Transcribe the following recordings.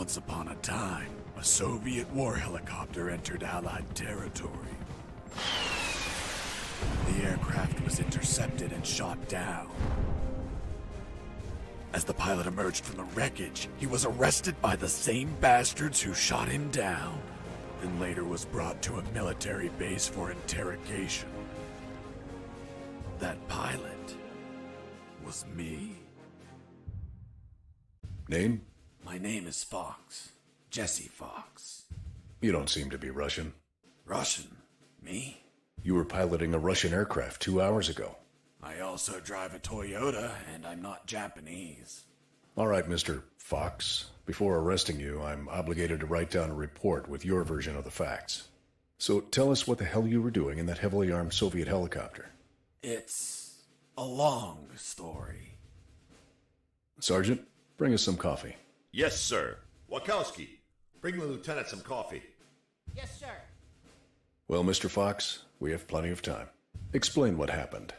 Once upon a time, a Soviet war helicopter entered Allied territory. The aircraft was intercepted and shot down. As the pilot emerged from the wreckage, he was arrested by the same bastards who shot him down, and later was brought to a military base for interrogation. That pilot was me. Name? My name is Fox. Jesse Fox. You don't seem to be Russian. Russian? Me? You were piloting a Russian aircraft 2 hours ago. I also drive a Toyota, and I'm not Japanese. All right, Mr. Fox. Before arresting you, I'm obligated to write down a report with your version of the facts. So tell us what the hell you were doing in that heavily armed Soviet helicopter. It's a long story. Sergeant, bring us some coffee. Yes, sir. Wachowski, bring the lieutenant some coffee. Yes, sir. Well, Mr. Fox, we have plenty of time. Explain what happened.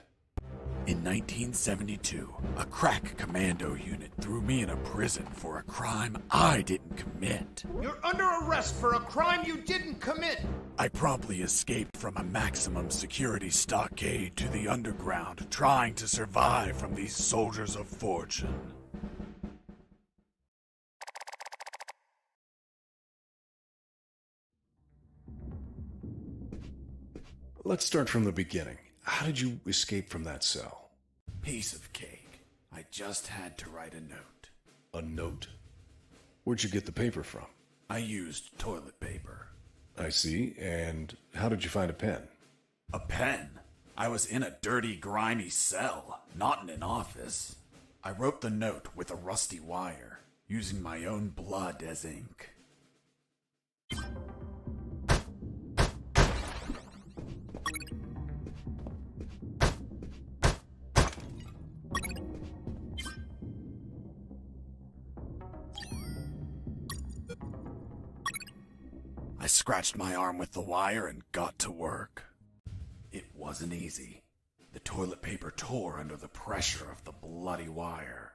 In 1972, a crack commando unit threw me in a prison for a crime I didn't commit. You're under arrest for a crime you didn't commit. I promptly escaped from a maximum security stockade to the underground, trying to survive from these soldiers of fortune. Let's start from the beginning. How did you escape from that cell? Piece of cake. I just had to write a note. A note? Where'd you get the paper from? I used toilet paper. I see. And how did you find a pen? A pen? I was in a dirty, grimy cell, not in an office. I wrote the note with a rusty wire, using my own blood as ink. I scratched my arm with the wire and got to work. It wasn't easy. The toilet paper tore under the pressure of the bloody wire.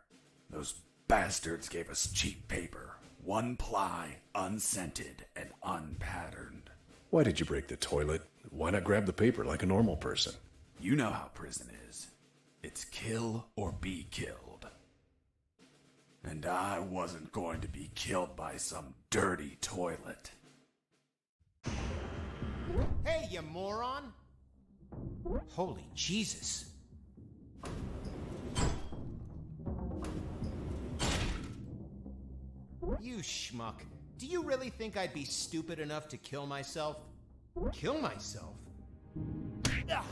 Those bastards gave us cheap paper, one ply, unscented, and unpatterned. Why did you break the toilet? Why not grab the paper like a normal person? You know how prison is. It's kill or be killed. And I wasn't going to be killed by some dirty toilet. Hey, you moron! Holy Jesus. You schmuck. Do you really think I'd be stupid enough to kill myself? Kill myself? Ugh.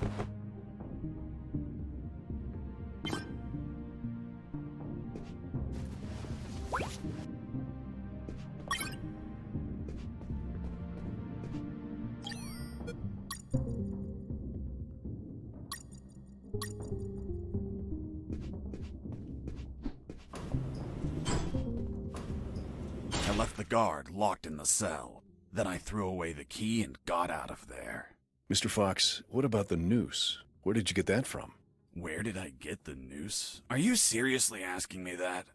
I left the guard locked in the cell. Then I threw away the key and got out of there. Mr. Fox, what about the noose? Where did you get that from? Where did I get the noose? Are you seriously asking me that?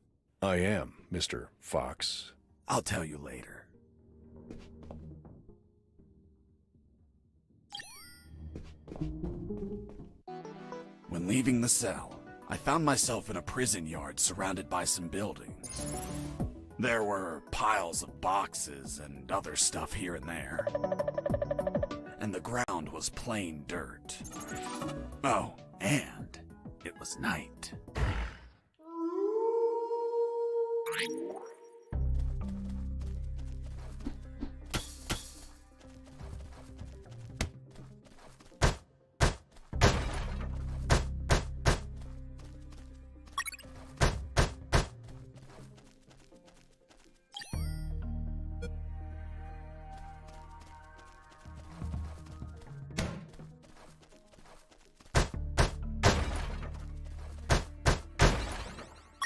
I am, Mr. Fox. I'll tell you later. When leaving the cell, I found myself in a prison yard surrounded by some buildings. There were piles of boxes and other stuff here and there. And the ground was plain dirt. Oh, and it was night.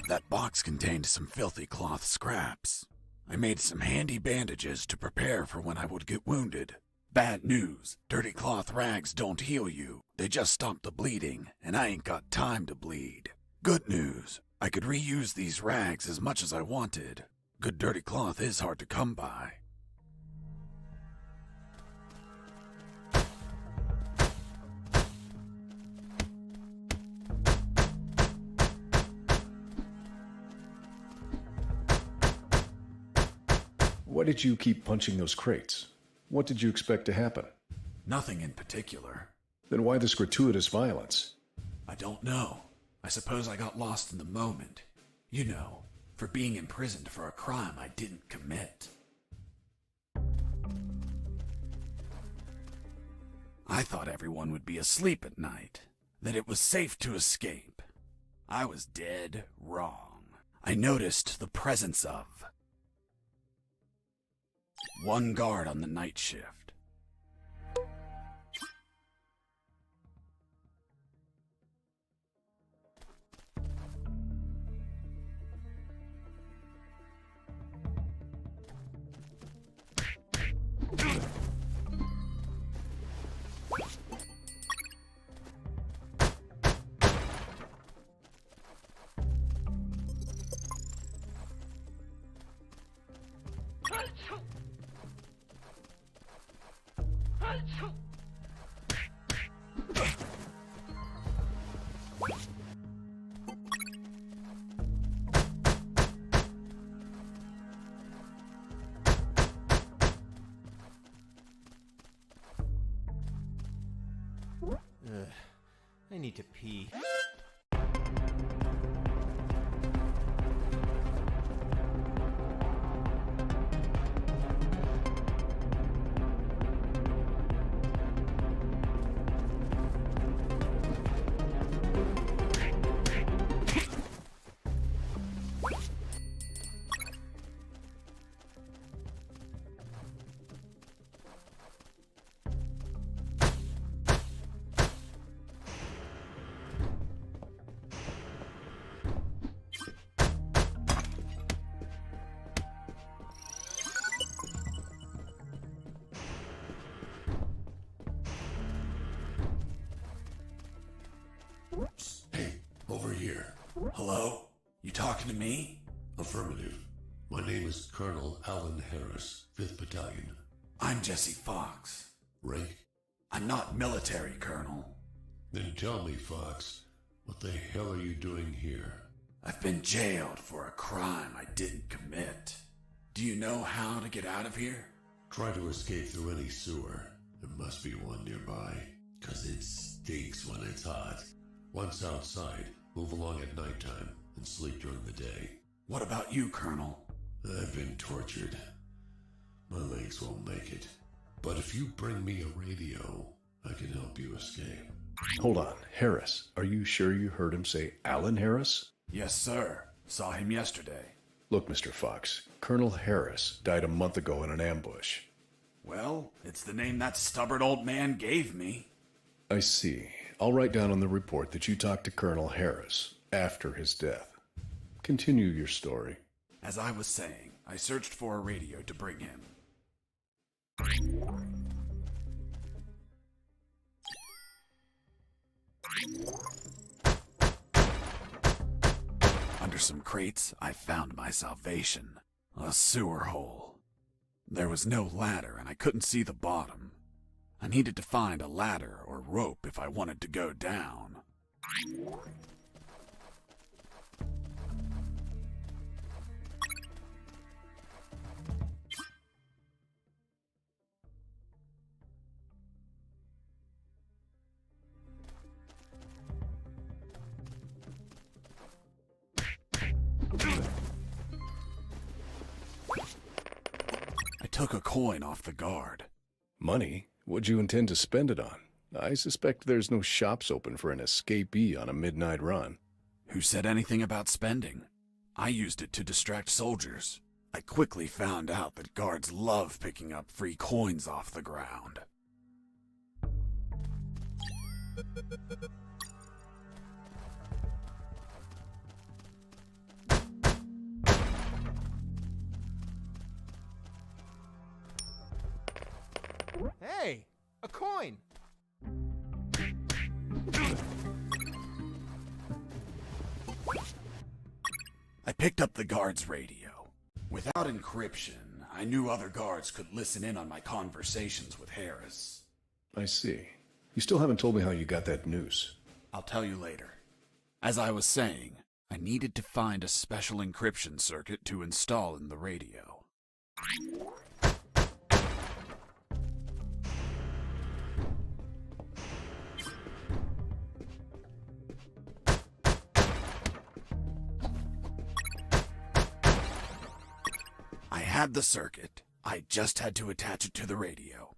That box contained some filthy cloth scraps. I made some handy bandages to prepare for when I would get wounded. Bad news, dirty cloth rags don't heal you. They just stop the bleeding, and I ain't got time to bleed. Good news, I could reuse these rags as much as I wanted. Good dirty cloth is hard to come by. Why did you keep punching those crates? What did you expect to happen? Nothing in particular. Then why this gratuitous violence? I don't know. I suppose I got lost in the moment. You know, for being imprisoned for a crime I didn't commit. I thought everyone would be asleep at night, that it was safe to escape. I was dead wrong. I noticed the presence of one guard on the night shift. I need to pee. Hey, over here. Hello? You talking to me? Affirmative. My name is Colonel Alan Harris, 5th Battalion. I'm Jesse Fox. Rank? I'm not military, Colonel. Then tell me, Fox, what the hell are you doing here? I've been jailed for a crime I didn't commit. Do you know how to get out of here? Try to escape through any sewer. There must be one nearby, 'cause it stinks when it's hot. Once outside, move along at nighttime and sleep during the day. What about you, Colonel? I've been tortured. My legs won't make it. But if you bring me a radio, I can help you escape. Hold on, Harris. Are you sure you heard him say Alan Harris? Yes, sir. Saw him yesterday. Look, Mr. Fox, Colonel Harris died a month ago in an ambush. Well, it's the name that stubborn old man gave me. I see. I'll write down on the report that you talked to Colonel Harris after his death. Continue your story. As I was saying, I searched for a radio to bring him. Under some crates, I found my salvation. A sewer hole. There was no ladder and I couldn't see the bottom. I needed to find a ladder or rope if I wanted to go down. I took a coin off the guard. Money? What'd you intend to spend it on? I suspect there's no shops open for an escapee on a midnight run. Who said anything about spending? I used it to distract soldiers. I quickly found out that guards love picking up free coins off the ground. Hey, a coin! I picked up the guard's radio. Without encryption, I knew other guards could listen in on my conversations with Harris. I see. You still haven't told me how you got that noose. I'll tell you later. As I was saying, I needed to find a special encryption circuit to install in the radio. I had the circuit. I just had to attach it to the radio.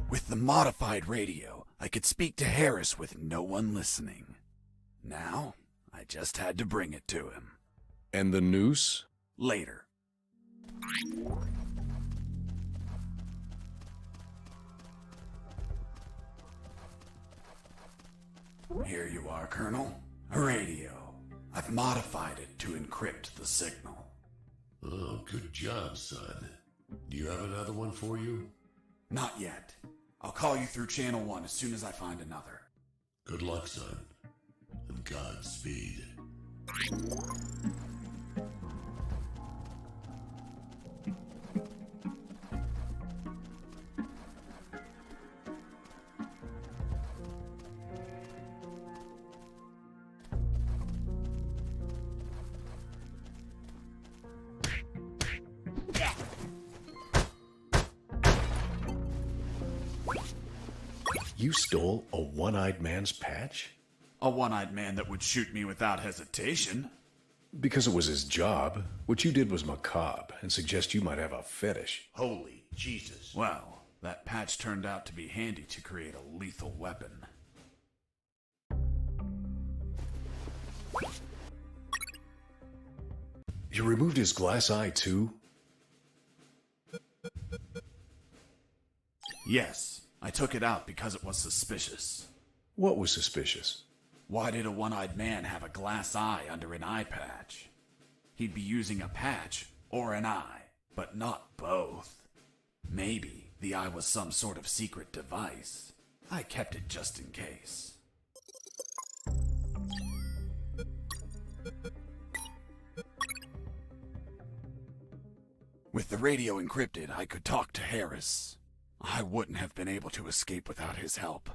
With the modified radio, I could speak to Harris with no one listening. Now, I just had to bring it to him. And the noose? Later. Here you are, Colonel. A radio. I've modified it to encrypt the signal. Oh, good job, son. Do you have another one for you? Not yet. I'll call you through Channel 1 as soon as I find another. Good luck, son. And Godspeed. You stole a one-eyed man's patch? A one-eyed man that would shoot me without hesitation. Because it was his job. What you did was macabre and suggest you might have a fetish. Holy Jesus. Well, that patch turned out to be handy to create a lethal weapon. You removed his glass eye, too? Yes, I took it out because it was suspicious. What was suspicious? Why did a one-eyed man have a glass eye under an eye patch? He'd be using a patch or an eye, but not both. Maybe the eye was some sort of secret device. I kept it just in case. With the radio encrypted, I could talk to Harris. I wouldn't have been able to escape without his help.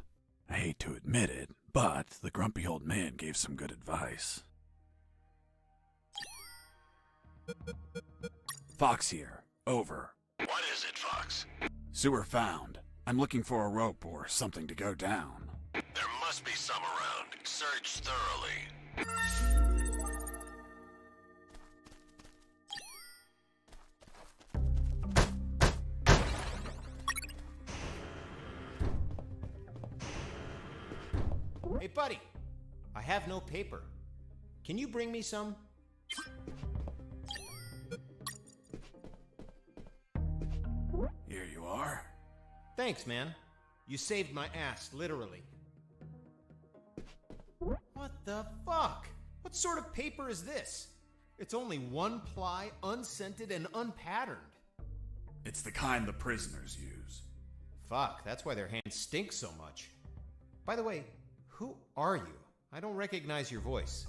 I hate to admit it, but the grumpy old man gave some good advice. Fox here. Over. What is it, Fox? Sewer found. I'm looking for a rope or something to go down. There must be some around. Search thoroughly. Hey, buddy. I have no paper. Can you bring me some? Here you are. Thanks, man. You saved my ass, literally. What the fuck? What sort of paper is this? It's only one ply, unscented, and unpatterned. It's the kind the prisoners use. Fuck, that's why their hands stink so much. By the way, who are you? I don't recognize your voice.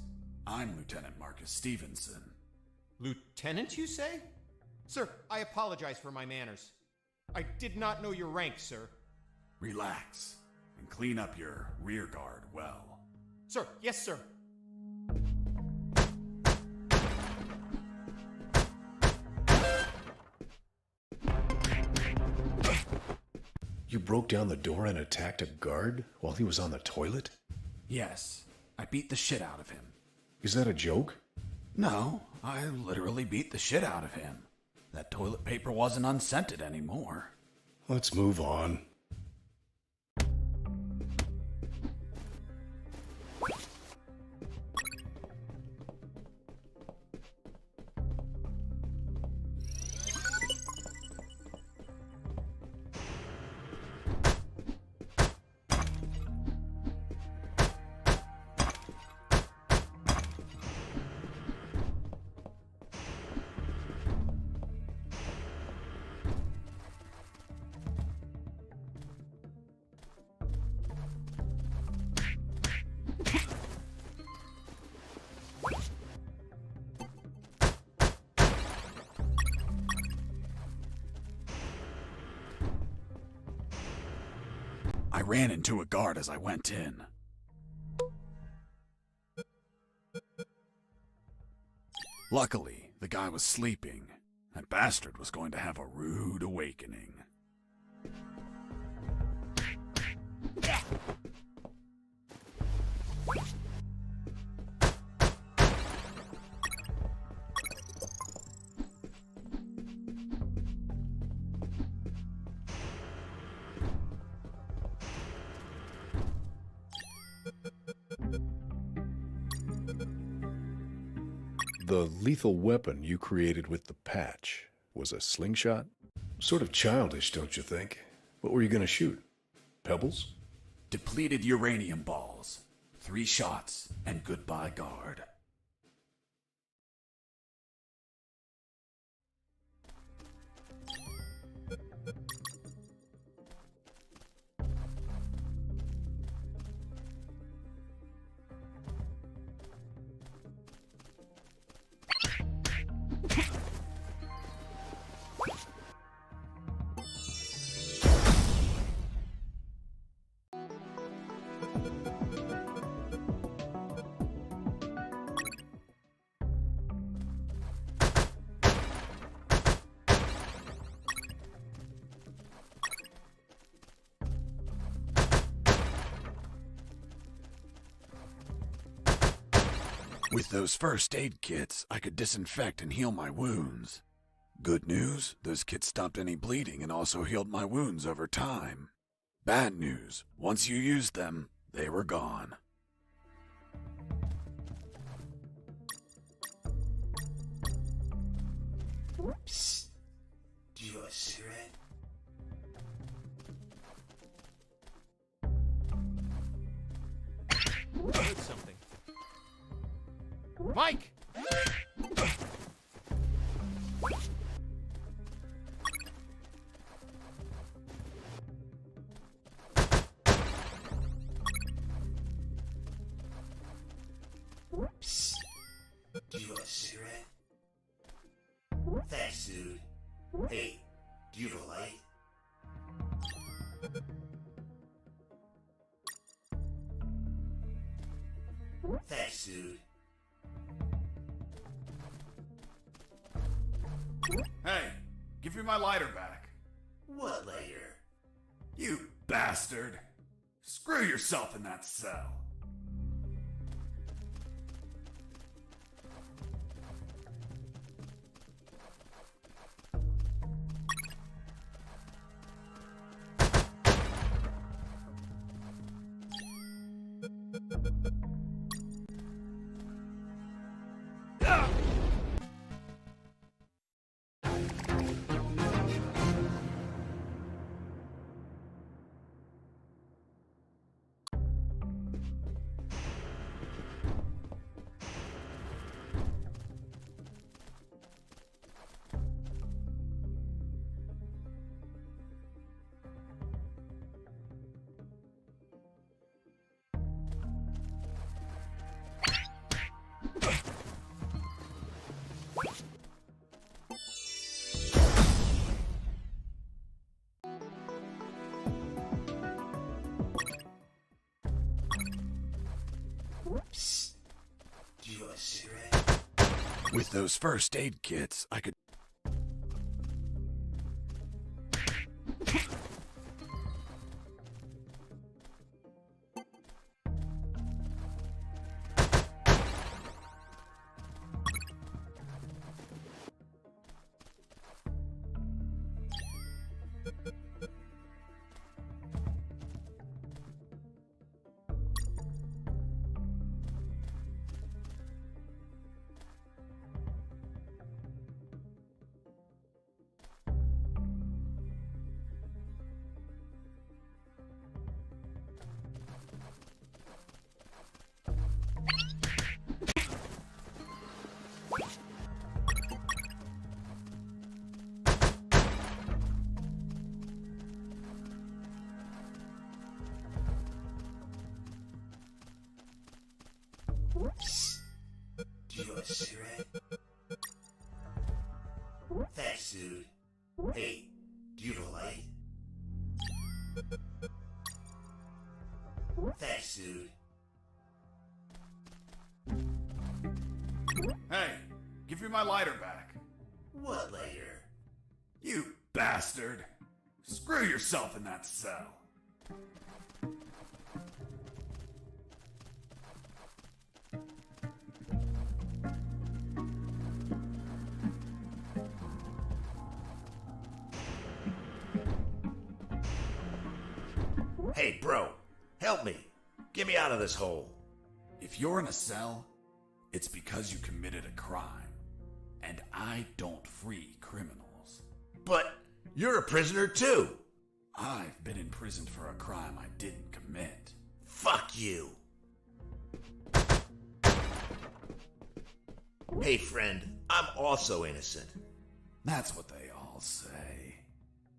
I'm Lieutenant Marcus Stevenson. Lieutenant, you say? Sir, I apologize for my manners. I did not know your rank, sir. Relax and clean up your rear guard well. Sir, yes, sir. You broke down the door and attacked a guard while he was on the toilet? Yes, I beat the shit out of him. Is that a joke? No, I literally beat the shit out of him. That toilet paper wasn't unscented anymore. Let's move on. I ran into a guard as I went in. Luckily, the guy was sleeping. That bastard was going to have a rude awakening. The lethal weapon you created with the patch was a slingshot? Sort of childish, don't you think? What were you going to shoot? Pebbles? Depleted uranium balls. 3 shots, and goodbye, guard. With those first aid kits, I could disinfect and heal my wounds. Good news, those kits stopped any bleeding and also healed my wounds over time. Bad news, once you used them, they were gone. Psst. Do you want a cigarette? I heard something. Mike! Psst. Do you want a cigarette? Thanks, dude. Hey, do you have a light? Thanks, dude. Hey, give me my lighter back. What later? You bastard. Screw yourself in that cell. With those first aid kits, I could... Do you want a cigarette? Thanks, dude. Hey, do you have a light? Thanks, dude. Hey, give me my lighter back. What lighter? You bastard. Screw yourself in that cell. Hey, bro, help me. Get me out of this hole. If you're in a cell, it's because you committed a crime. And I don't free criminals. But you're a prisoner too. I've been imprisoned for a crime I didn't commit. Fuck you. Hey, friend, I'm also innocent. That's what they all say.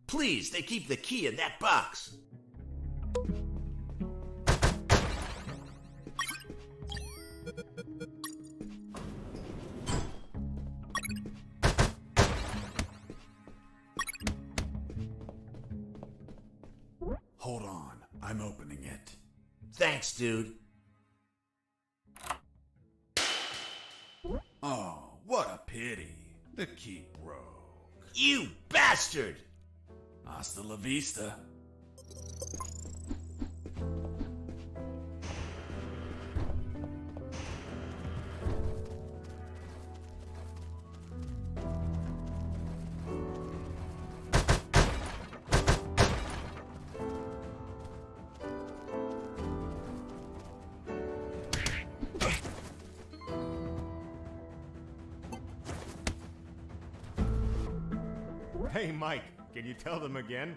Please, they keep the key in that box. Hold on, I'm opening it. Thanks, dude. Oh, what a pity. The key broke. You bastard! Hasta la vista. Hey, Mike, can you tell them again?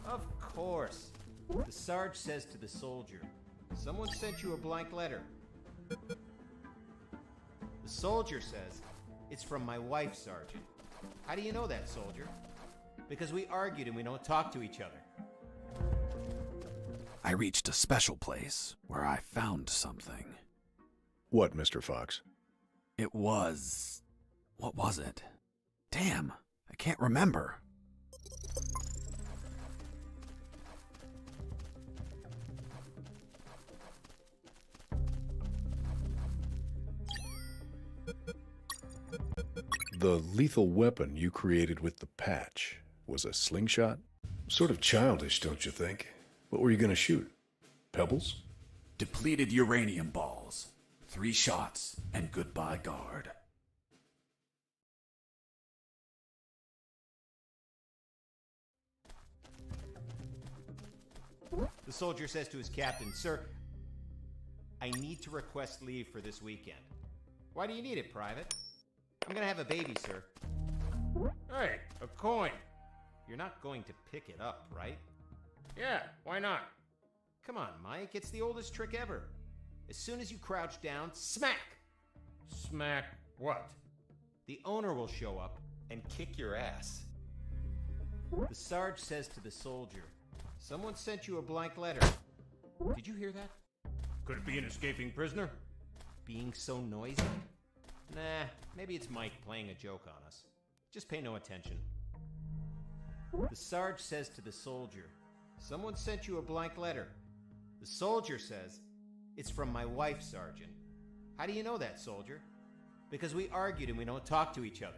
Of course. The Sarge says to the soldier, someone sent you a blank letter. The soldier says, it's from my wife, Sergeant. How do you know that, soldier? Because we argued and we don't talk to each other. I reached a special place where I found something. What, Mr. Fox? It was... what was it? Damn, I can't remember. The lethal weapon you created with the patch was a slingshot? Sort of childish, don't you think? What were you going to shoot? Pebbles? Depleted uranium balls. 3 shots, and goodbye guard. The soldier says to his captain, sir, I need to request leave for this weekend. Why do you need it, Private? I'm gonna have a baby, sir. Hey, a coin. You're not going to pick it up, right? Yeah, why not? Come on, Mike, it's the oldest trick ever. As soon as you crouch down, smack! Smack what? The owner will show up and kick your ass. The Sarge says to the soldier, someone sent you a blank letter. Did you hear that? Could it be an escaping prisoner? Being so noisy? Nah, maybe it's Mike playing a joke on us. Just pay no attention. The Sarge says to the soldier, someone sent you a blank letter. The soldier says, it's from my wife, Sergeant. How do you know that, soldier? Because we argued and we don't talk to each other.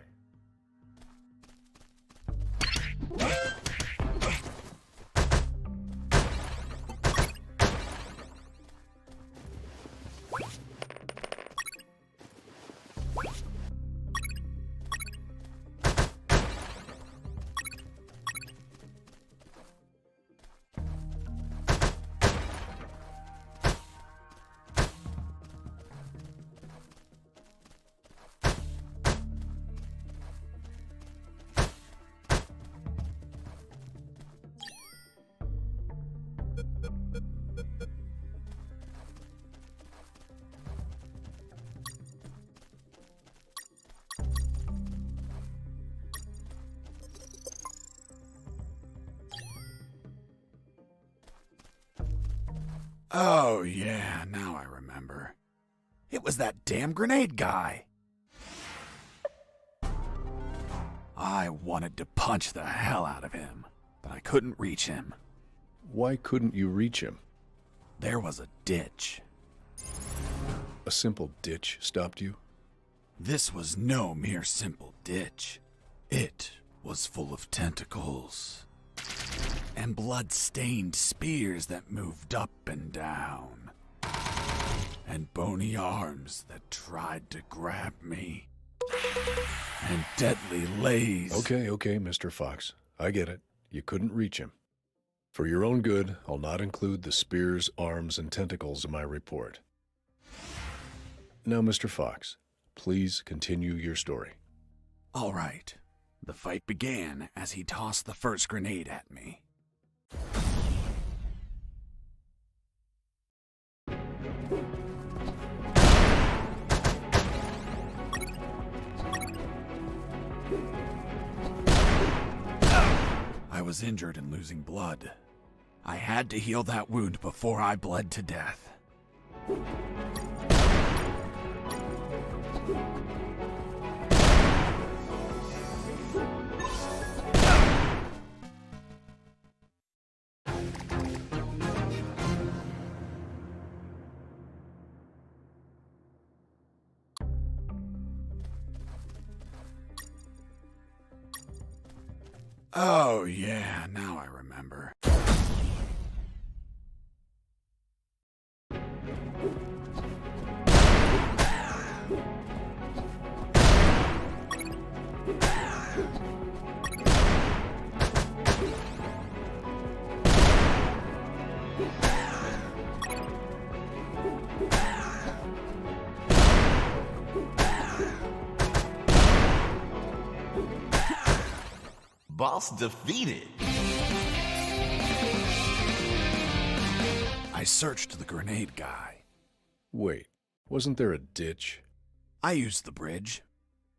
Oh, yeah, now I remember. It was that damn grenade guy. I wanted to punch the hell out of him, but I couldn't reach him. Why couldn't you reach him? There was a ditch. A simple ditch stopped you? This was no mere simple ditch. It was full of tentacles and blood-stained spears that moved up and down, and bony arms that tried to grab me, and deadly lays. Okay, Mr. Fox. I get it. You couldn't reach him. For your own good, I'll not include the spears, arms, and tentacles in my report. Now, Mr. Fox, please continue your story. All right. The fight began as he tossed the first grenade at me. I was injured and losing blood. I had to heal that wound before I bled to death. Oh, yeah, now I remember. Boss defeated. I searched the grenade guy. Wait, wasn't there a ditch? I used the bridge.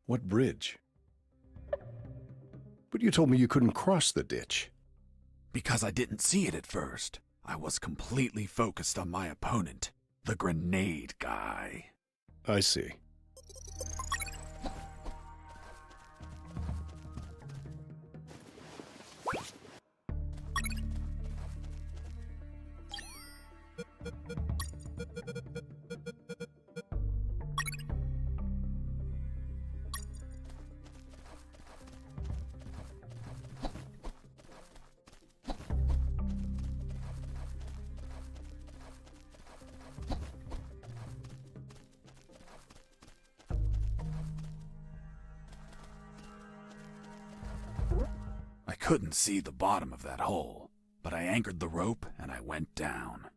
What bridge? But you told me you couldn't cross the ditch. Because I didn't see it at first. I was completely focused on my opponent, the grenade guy. I see. I couldn't see the bottom of that hole, but I anchored the rope and I went down.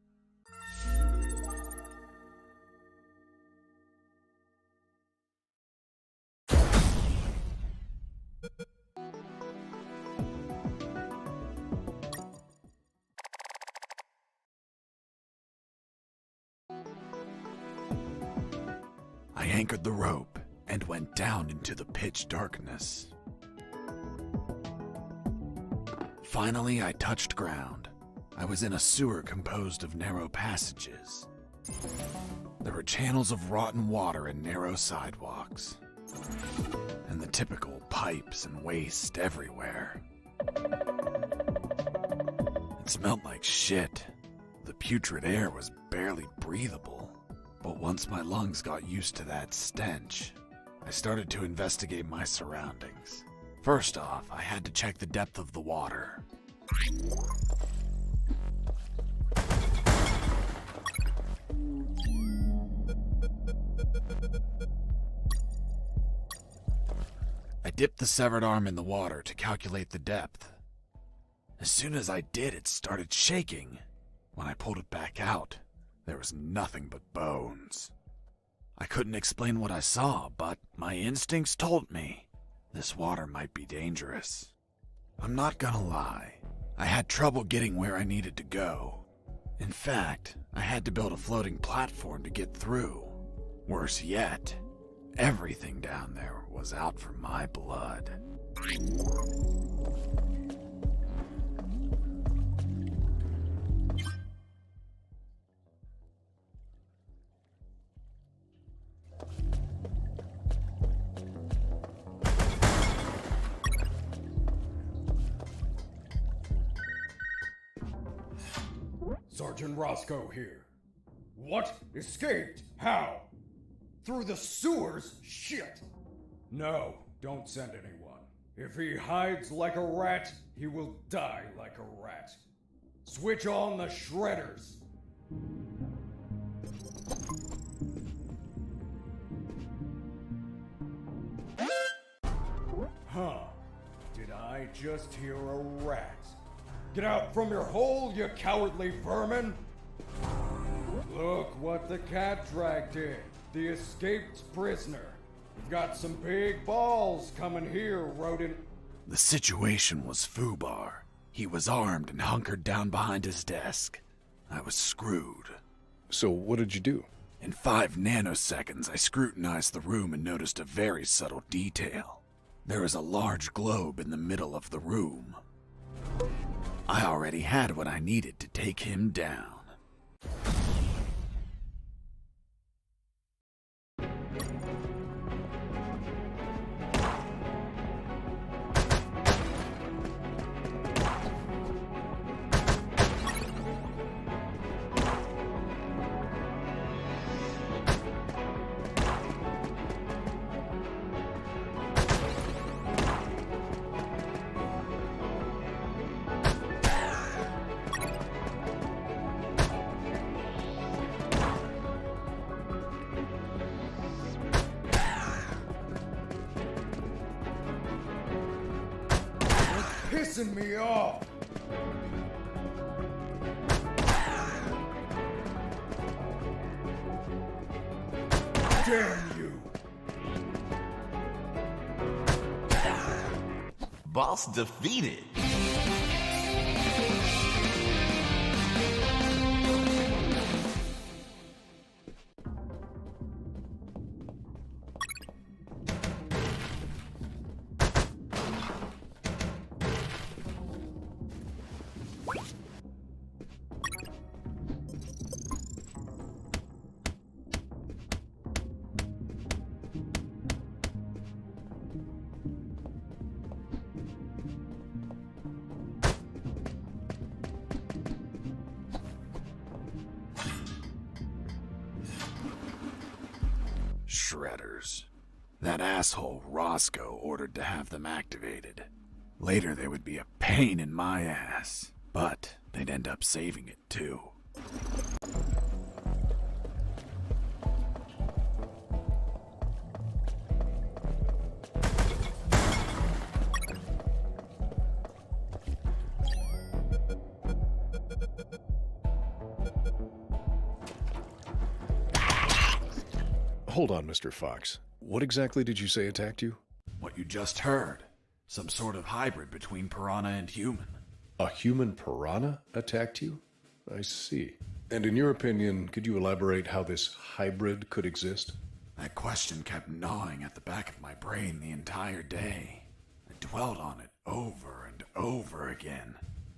I anchored the rope and went down into the pitch darkness. Finally, I touched ground. I was in a sewer composed of narrow passages. There were channels of rotten water and narrow sidewalks, and the typical pipes and waste everywhere. It smelled like shit. The putrid air was barely breathable, but once my lungs got used to that stench, I started to investigate my surroundings. First off, I had to check the depth of the water. I dipped the severed arm in the water to calculate the depth. As soon as I did, it started shaking. When I pulled it back out, there was nothing but bones. I couldn't explain what I saw, but my instincts told me this water might be dangerous. I'm not gonna lie, I had trouble getting where I needed to go. In fact, I had to build a floating platform to get through. Worse yet, everything down there was out for my blood. Sergeant Roscoe here. What? Escaped? How? Through the sewers? Shit! No, don't send anyone. If he hides like a rat, he will die like a rat. Switch on the shredders. Huh. Did I just hear a rat? Get out from your hole, you cowardly vermin! Look what the cat dragged in. The escaped prisoner. We've got some big balls coming here, rodent. The situation was foobar. He was armed and hunkered down behind his desk. I was screwed. So what did you do? In 5 nanoseconds, I scrutinized the room and noticed a very subtle detail. There was a large globe in the middle of the room. I already had what I needed to take him down. Pissing me off! Damn you! Boss defeated. Shredders. That asshole Roscoe ordered to have them activated. Later they would be a pain in my ass, but they'd end up saving it too. Hold on, Mr. Fox. What exactly did you say attacked you? What you just heard. Some sort of hybrid between piranha and human. A human piranha attacked you? I see. And in your opinion, could you elaborate how this hybrid could exist? That question kept gnawing at the back of my brain the entire day. I dwelled on it over and over again.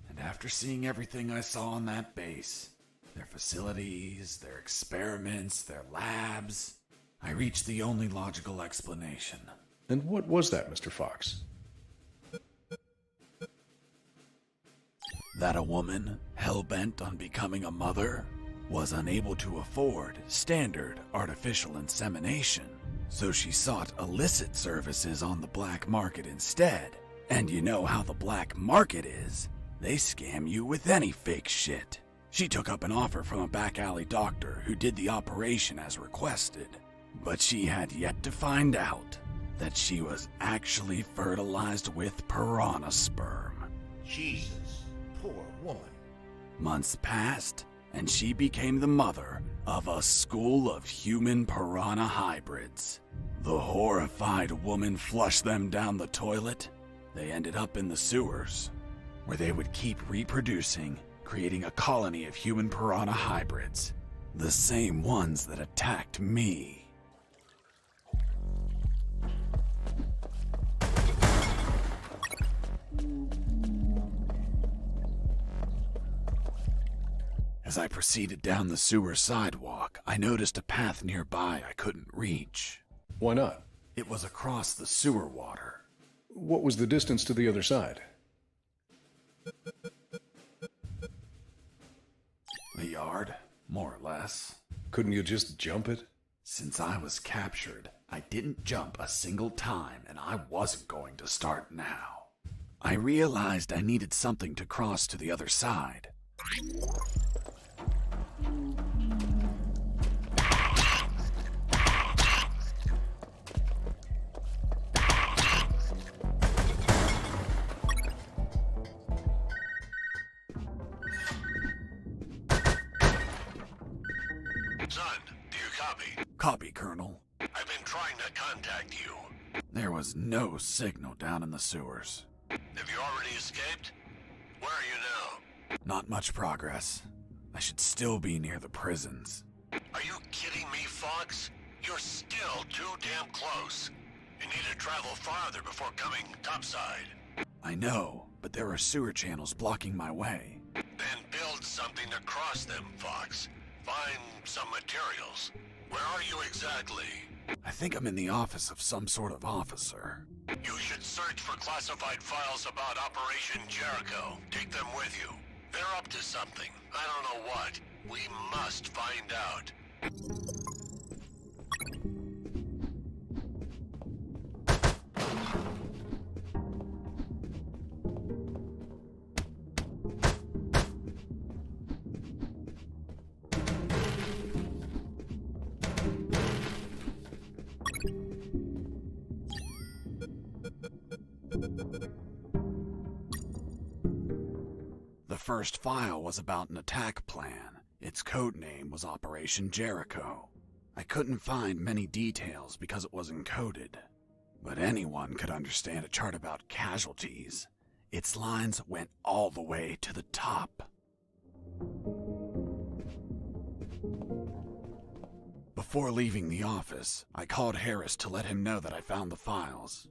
And after seeing everything I saw on that base, their facilities, their experiments, their labs, I reached the only logical explanation. And what was that, Mr. Fox? That a woman, hell-bent on becoming a mother, was unable to afford standard artificial insemination So she sought illicit services on the black market instead. And you know how the black market is. They scam you with any fake shit. She took up an offer from a back alley doctor who did the operation as requested. But she had yet to find out that she was actually fertilized with piranha sperm. Jesus, poor woman. Months passed, and she became the mother of a school of human piranha hybrids. The horrified woman flushed them down the toilet. They ended up in the sewers, where they would keep reproducing, creating a colony of human piranha hybrids. The same ones that attacked me. As I proceeded down the sewer sidewalk, I noticed a path nearby I couldn't reach. Why not? It was across the sewer water. What was the distance to the other side? A yard, more or less. Couldn't you just jump it? Since I was captured, I didn't jump a single time, and I wasn't going to start now. I realized I needed something to cross to the other side. Son, do you copy? Copy, Colonel. I've been trying to contact you. There was no signal down in the sewers. Have you already escaped? Where are you now? Not much progress. I should still be near the prisons. Are you kidding me, Fox? You're still too damn close. You need to travel farther before coming topside. I know, but there are sewer channels blocking my way. Then build something to cross them, Fox. Find some materials. Where are you exactly? I think I'm in the office of some sort of officer. You should search for classified files about Operation Jericho. Take them with you. They're up to something. I don't know what. We must find out. The first file was about an attack plan. Its code name was Operation Jericho. I couldn't find many details because it was encoded, but anyone could understand a chart about casualties. Its lines went all the way to the top. Before leaving the office, I called Harris to let him know that I found the files.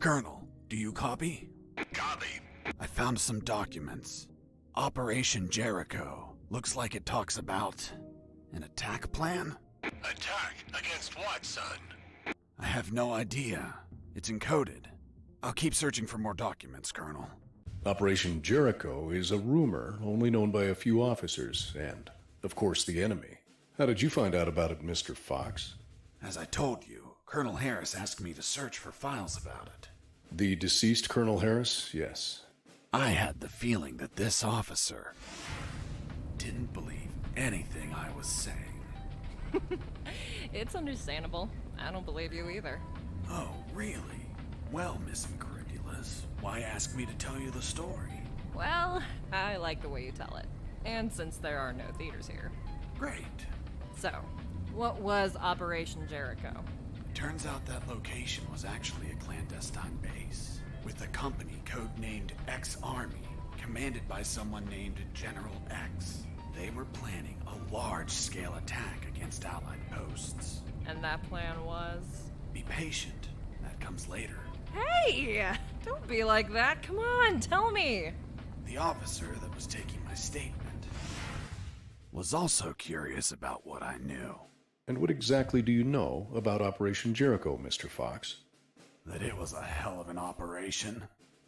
Colonel, do you copy? Copy. I found some documents. Operation Jericho. Looks like it talks about an attack plan? Attack? Against what, son? I have no idea. It's encoded. I'll keep searching for more documents, Colonel. Operation Jericho is a rumor only known by a few officers and, of course, the enemy. How did you find out about it, Mr. Fox? As I told you, Colonel Harris asked me to search for files about it. The deceased Colonel Harris? Yes. I had the feeling that this officer didn't believe anything I was saying. It's understandable. I don't believe you either. Oh, really? Well, Miss Incredulous, why ask me to tell you the story? Well, I like the way you tell it. And since there are no theaters here. Great. So, what was Operation Jericho? Turns out that location was actually a clandestine base, with a company codenamed X-Army, commanded by someone named General X. They were planning a large-scale attack against Allied posts. And that plan was? Be patient. That comes later. Hey! Don't be like that. Come on, tell me. The officer that was taking my statement was also curious about what I knew. And what exactly do you know about Operation Jericho, Mr. Fox? That it was a hell of an operation.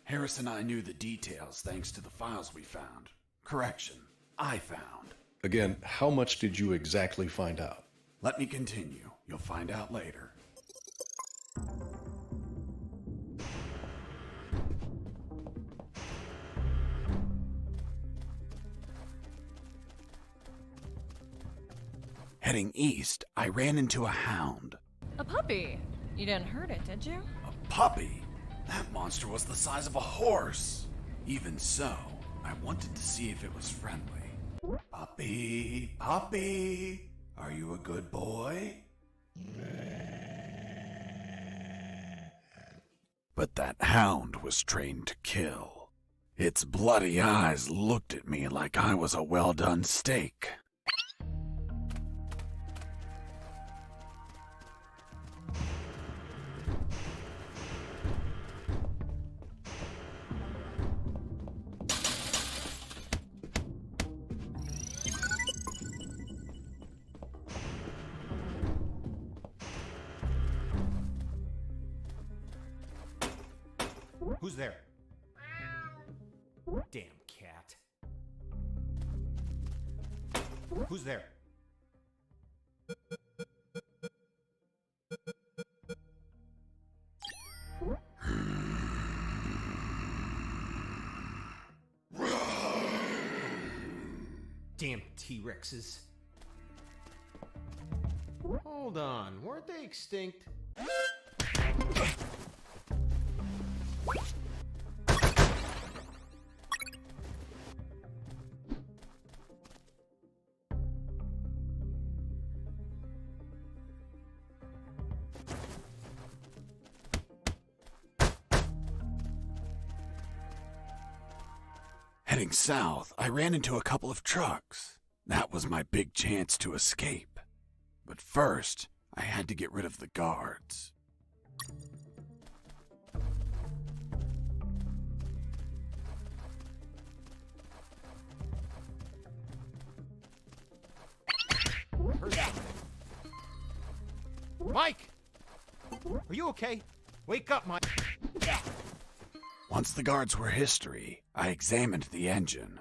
Harris and I knew the details thanks to the files we found. Correction, I found. Again, how much did you exactly find out? Let me continue. You'll find out later. Heading east, I ran into a hound. A puppy. You didn't hurt it, did you? A puppy? That monster was the size of a horse. Even so, I wanted to see if it was friendly. Puppy, puppy, are you a good boy? But that hound was trained to kill. Its bloody eyes looked at me like I was a well-done steak. Who's there? Damn cat. Who's there? Damn T-Rexes. Hold on, weren't they extinct? Heading south, I ran into a couple of trucks. That was my big chance to escape. But first, I had to get rid of the guards. Heard something. Mike! Are you okay? Wake up, Mike! Once the guards were history, I examined the engine.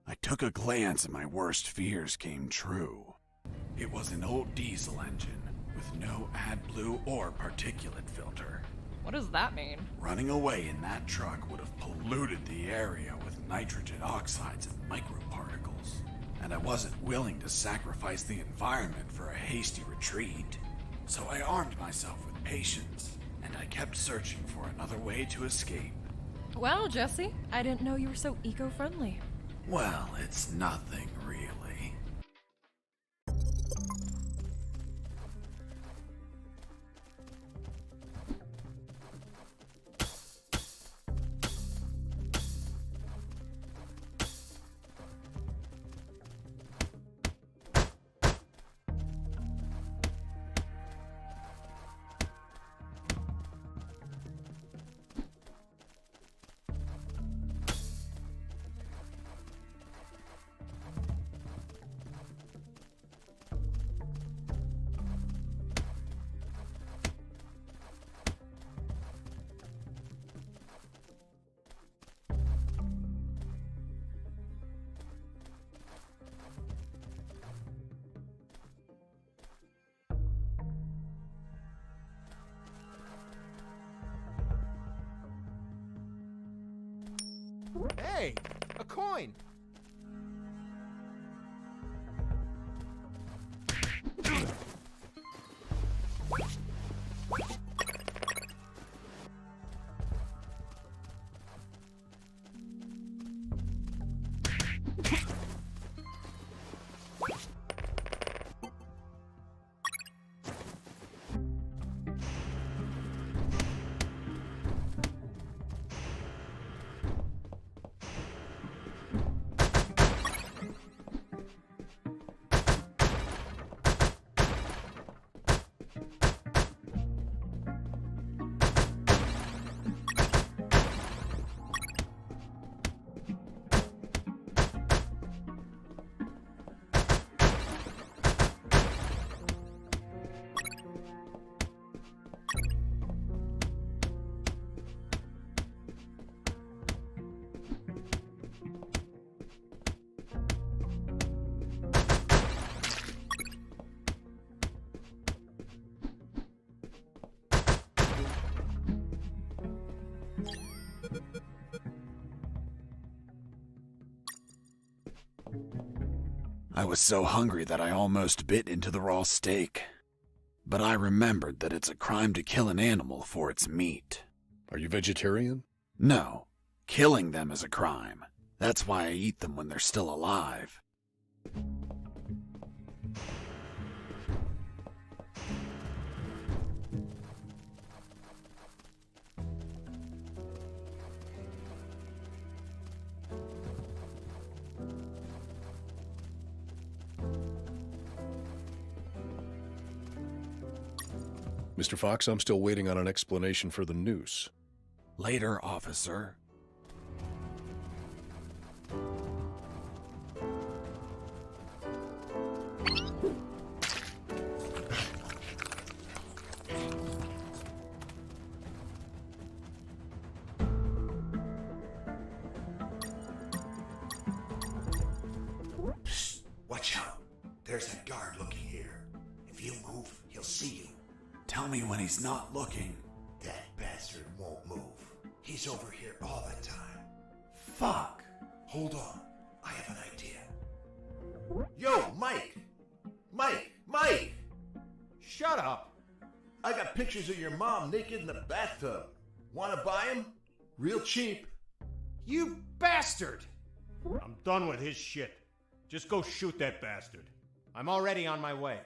I took a glance and my worst fears came true. It was an old diesel engine with no AdBlue or particulate filter. What does that mean? Running away in that truck would have polluted the area with nitrogen oxides and microparticles. And I wasn't willing to sacrifice the environment for a hasty retreat. So I armed myself with patience, and I kept searching for another way to escape. Well, Jesse, I didn't know you were so eco-friendly. Well, it's nothing really. Hey, a coin! I was so hungry that I almost bit into the raw steak. But I remembered that it's a crime to kill an animal for its meat. Are you vegetarian? No, killing them is a crime. That's why I eat them when they're still alive. Mr. Fox, I'm still waiting on an explanation for the noose. Later, officer. Psst, watch out. There's that guard looking here. If you move, he'll see you. Tell me when he's not looking. That bastard won't move. He's over here all the time. Fuck. Hold on. I have an idea. Yo, Mike! Mike! Shut up! I got pictures of your mom naked in the bathtub. Wanna buy them? Real cheap. You bastard! I'm done with his shit. Just go shoot that bastard. I'm already on my way.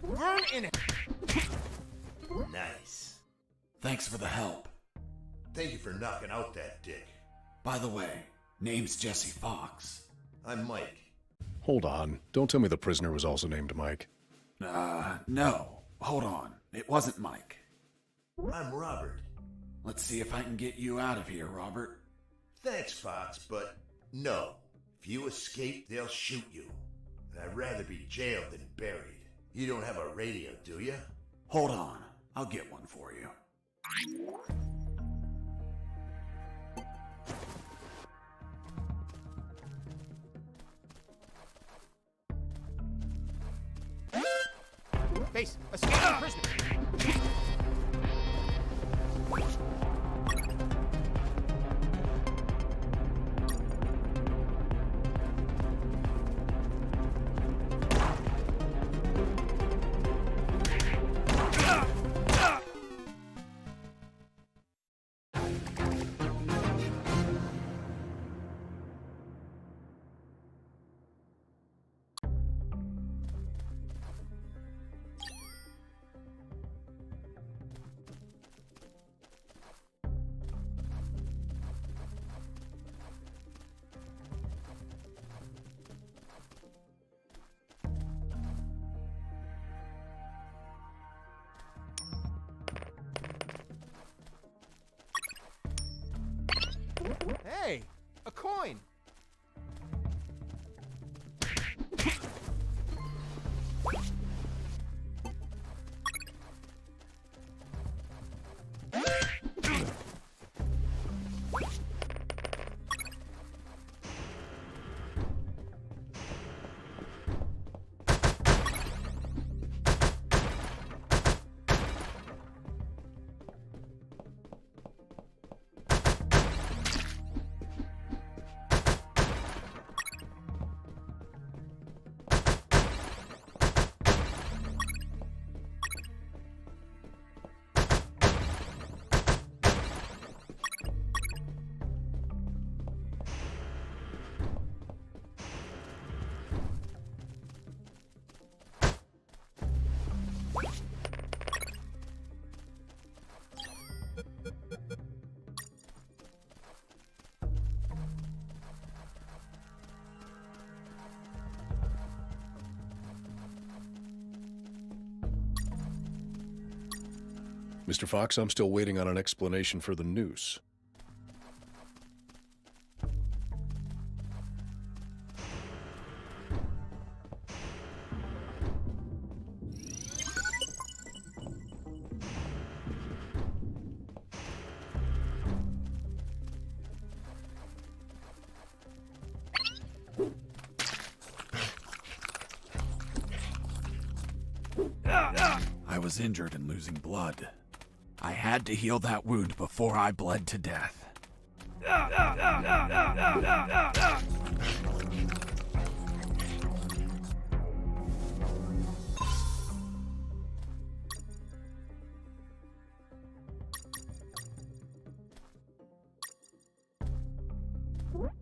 Burn in. Nice. Thanks for the help. Thank you for knocking out that dick. By the way, name's Jesse Fox. I'm Mike. Hold on. Don't tell me the prisoner was also named Mike. No. Hold on. It wasn't Mike. I'm Robert. Let's see if I can get you out of here, Robert. Thanks, Fox, but no. If you escape, they'll shoot you. And I'd rather be jailed than buried. You don't have a radio, do you? Hold on. I'll get one for you. Face, escape prisoner. Hey, a coin. Mr. Fox, I'm still waiting on an explanation for the noose. I was injured and losing blood. I had to heal that wound before I bled to death.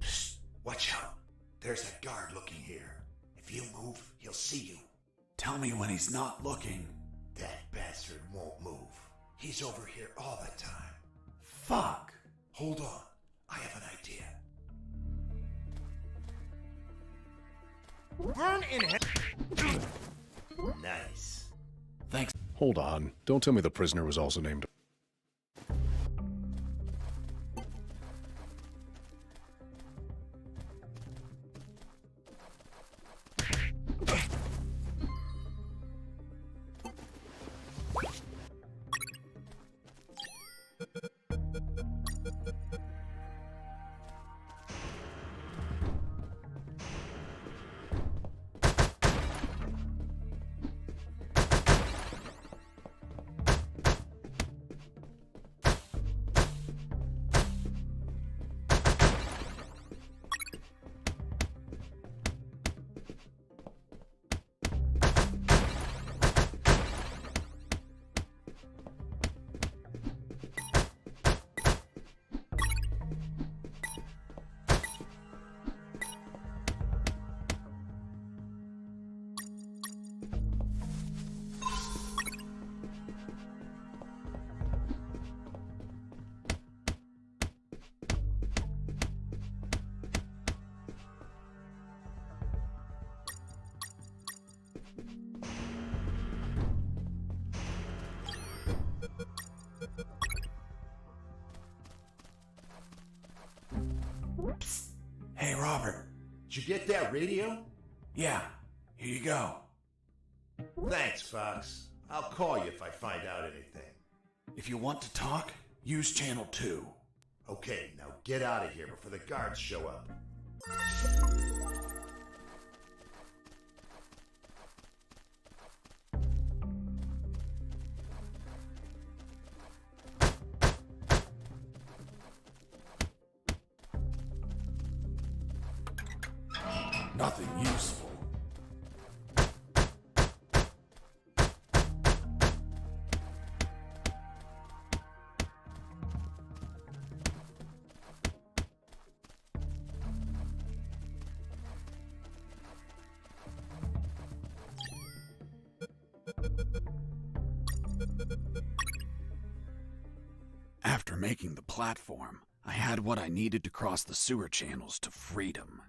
Psst, watch out. There's a guard looking here. If you move, he'll see you. Tell me when he's not looking. That bastard won't move. He's over here all the time. Fuck. Hold on. I have an idea. Burn in hell. Nice. Thanks. Hold on. Don't tell me the prisoner was also named. Hey, Robert. Did you get that radio? Yeah, here you go. Thanks, Fox. I'll call you if I find out anything. If you want to talk, use channel 2. Okay, now get out of here before the guards show up. Nothing useful. After making the platform, I had what I needed to cross the sewer channels to freedom.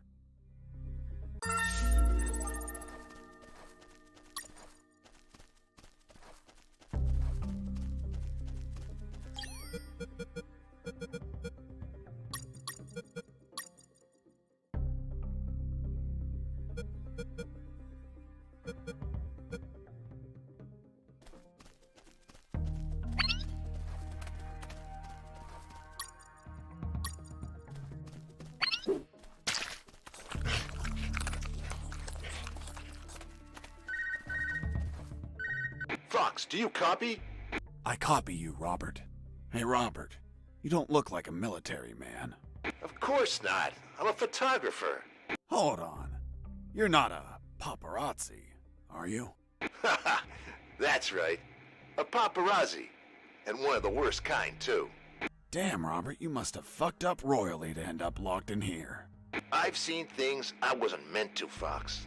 Fox, do you copy? I copy you, Robert. Hey, Robert, you don't look like a military man. Of course not. I'm a photographer. Hold on. You're not a paparazzi, are you? Haha, that's right. A paparazzi. And one of the worst kind, too. Damn, Robert, you must have fucked up royally to end up locked in here. I've seen things I wasn't meant to, Fox.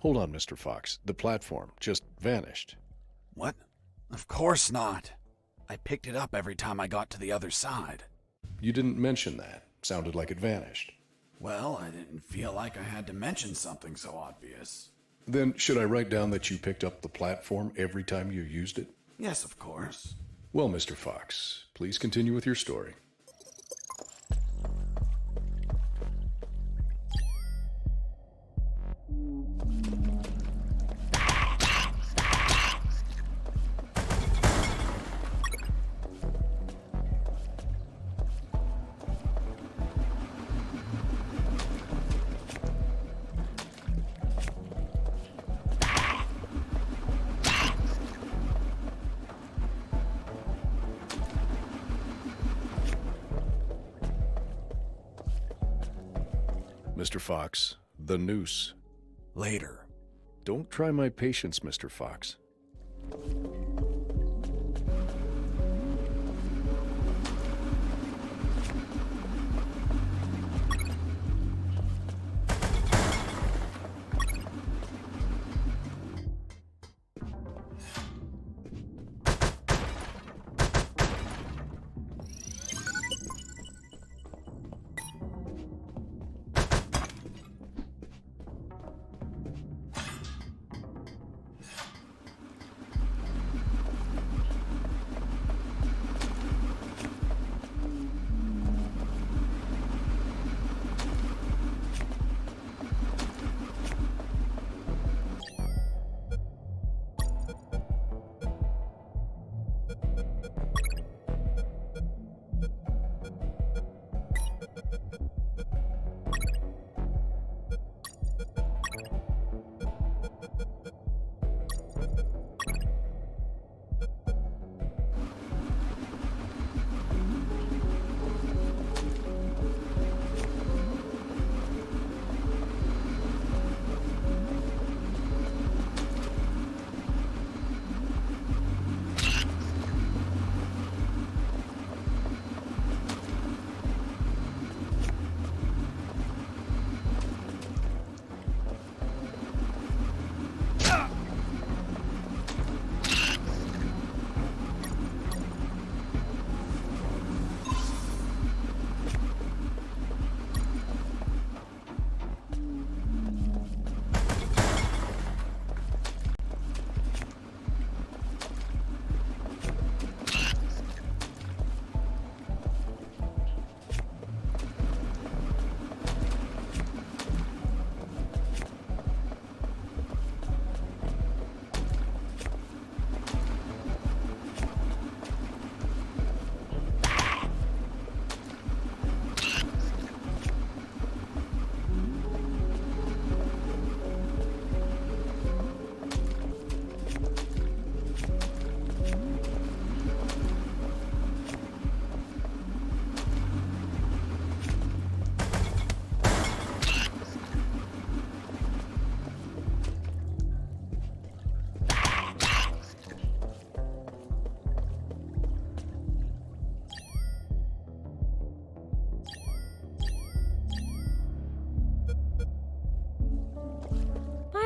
Hold on, Mr. Fox. The platform just vanished. What? Of course not. I picked it up every time I got to the other side. You didn't mention that. Sounded like it vanished. Well, I didn't feel like I had to mention something so obvious. Then should I write down that you picked up the platform every time you used it? Yes, of course. Well, Mr. Fox, please continue with your story. Mr. Fox, the noose. Later. Don't try my patience, Mr. Fox.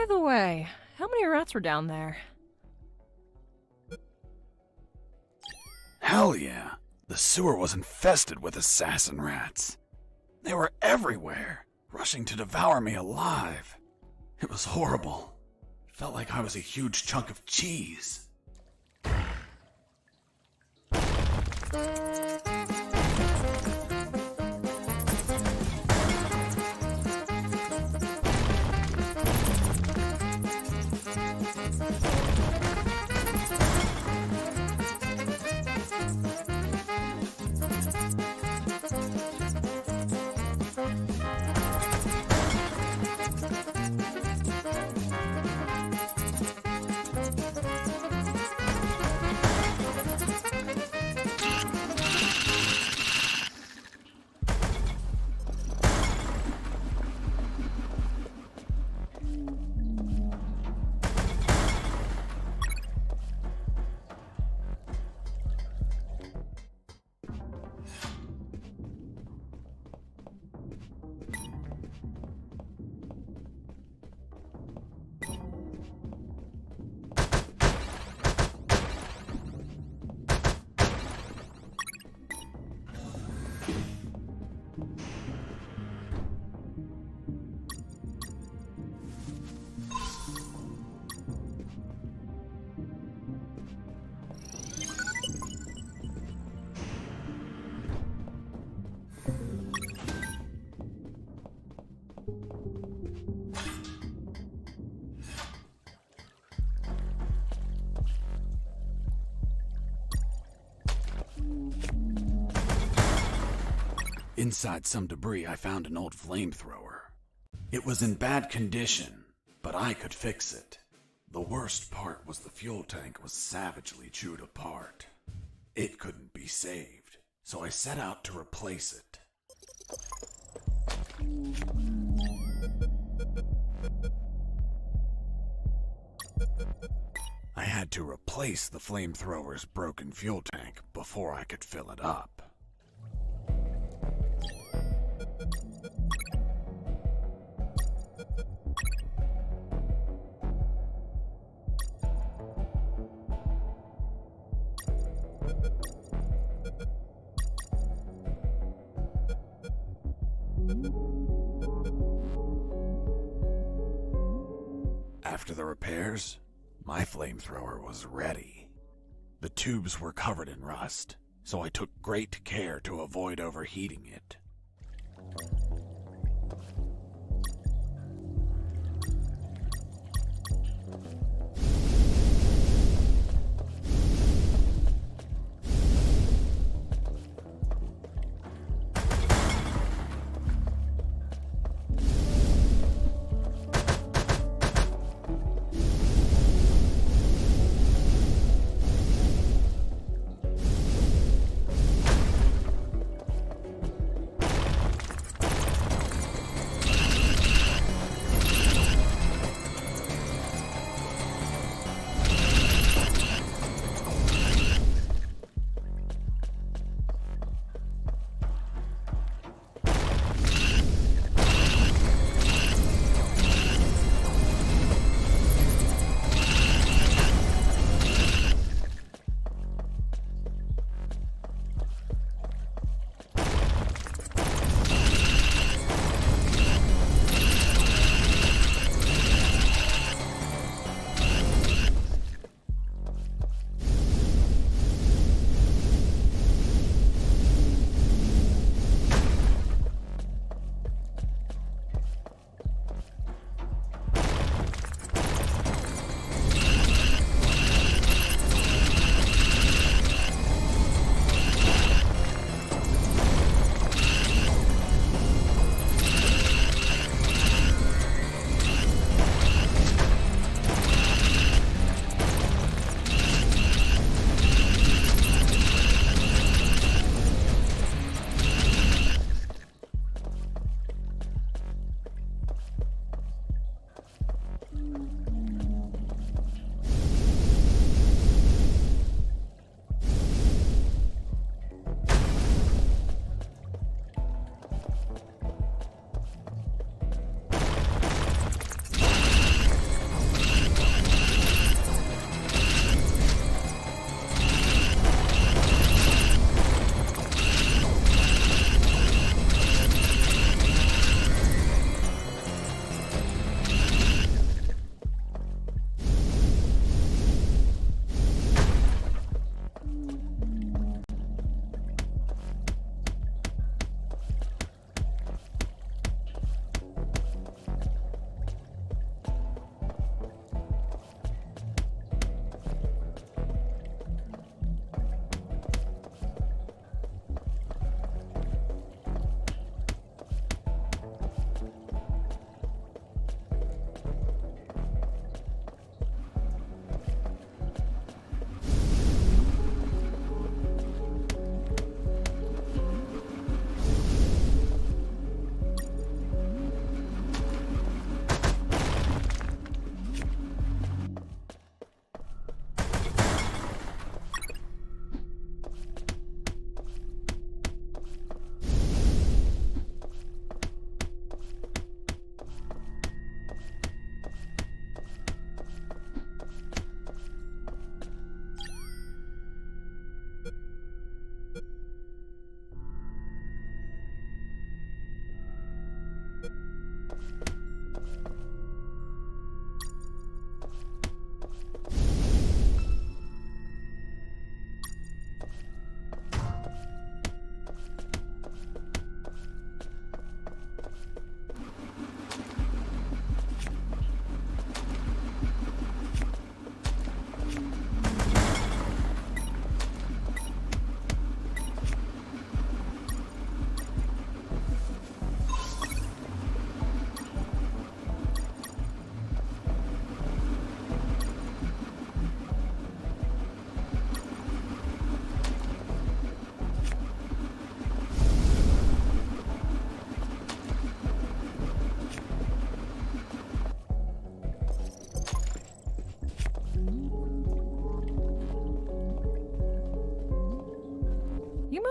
By the way, how many rats were down there? Hell yeah. The sewer was infested with assassin rats. They were everywhere, rushing to devour me alive. It was horrible. Felt like I was a huge chunk of cheese. Inside some debris, I found an old flamethrower. It was in bad condition, but I could fix it. The worst part was the fuel tank was savagely chewed apart. It couldn't be saved, so I set out to replace it. had to replace the flamethrower's broken fuel tank before I could fill it up. After the repairs, my flamethrower was ready. The tubes were covered in rust, so I took great care to avoid overheating it.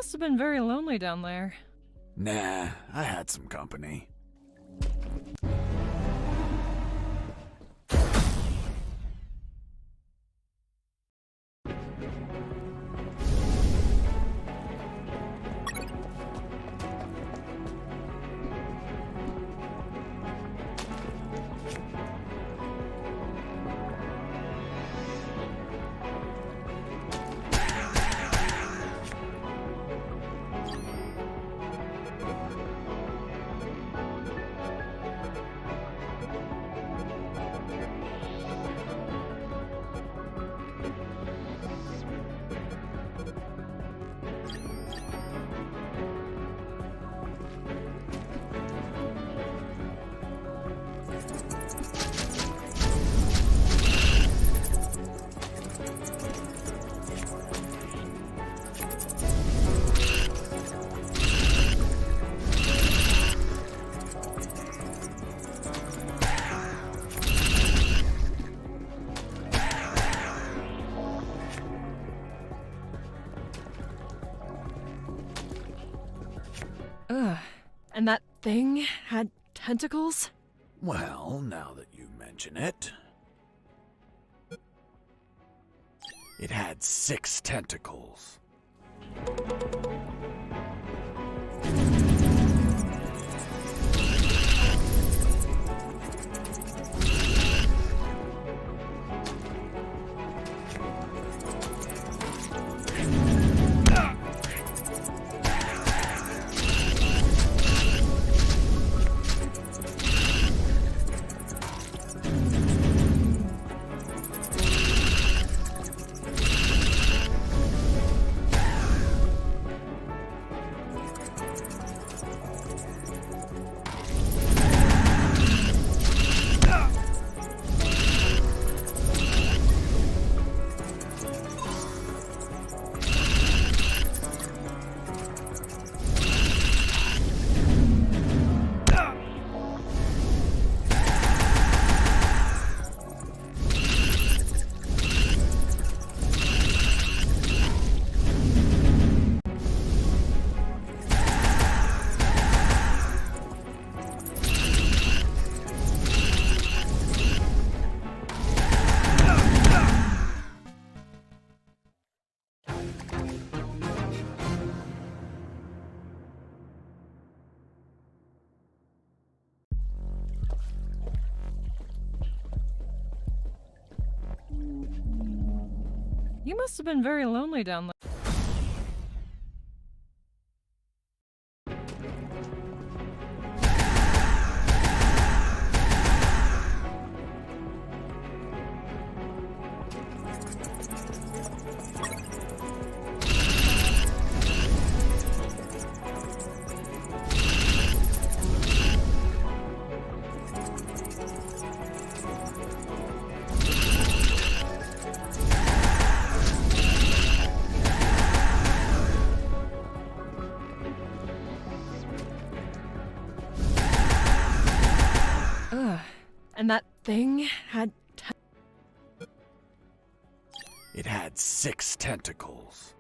must have been very lonely down there. Nah, I had some company. Ugh. And that thing had tentacles? Well, now that you mention it... It had 6 tentacles. You must have been very lonely down there. Ugh. And that thing had It had 6 tentacles.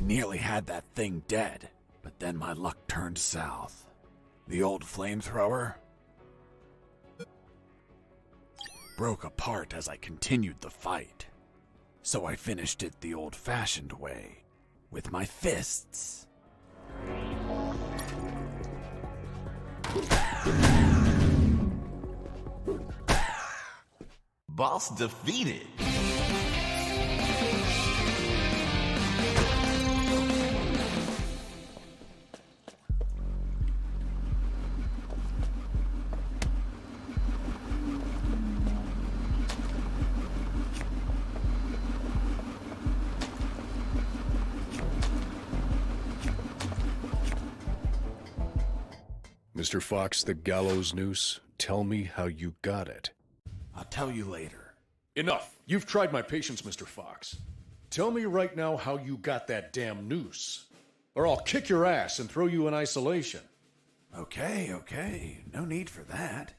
Nearly had that thing dead, but then my luck turned south. The old flamethrower? broke apart as I continued the fight. So I finished it the old-fashioned way, with my fists. Boss defeated. Mr. Fox, the gallows noose, tell me how you got it. I'll tell you later. Enough! You've tried my patience, Mr. Fox. Tell me right now how you got that damn noose, or I'll kick your ass and throw you in isolation. Okay. No need for that.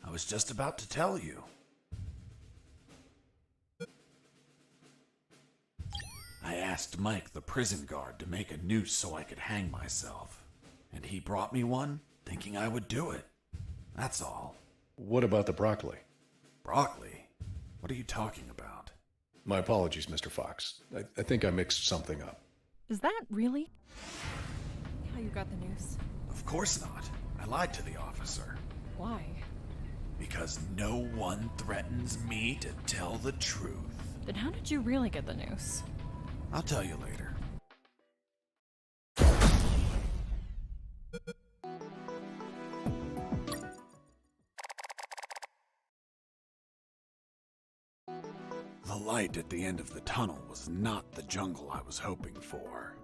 I was just about to tell you. I asked Mike, the prison guard, to make a noose so I could hang myself. And he brought me one, thinking I would do it. That's all. What about the broccoli? Broccoli? What are you talking about? My apologies, Mr. Fox. I think I mixed something up. Is that really how you got the noose? Of course not. I lied to the officer. Why? Because no one threatens me to tell the truth. Then how did you really get the noose? I'll tell you later. The light at the end of the tunnel was not the jungle I was hoping for.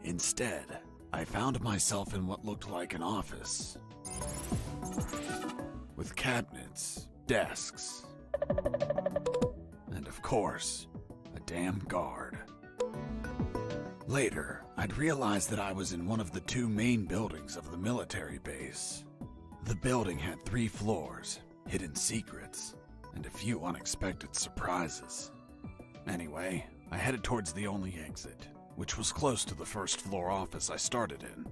Instead, I found myself in what looked like an office. With cabinets, desks, and of course, a damn guard. Later, I'd realized that I was in one of the two main buildings of the military base. The building had 3 floors, hidden secrets, and a few unexpected surprises. Anyway, I headed towards the only exit, which was close to the first floor office I started in.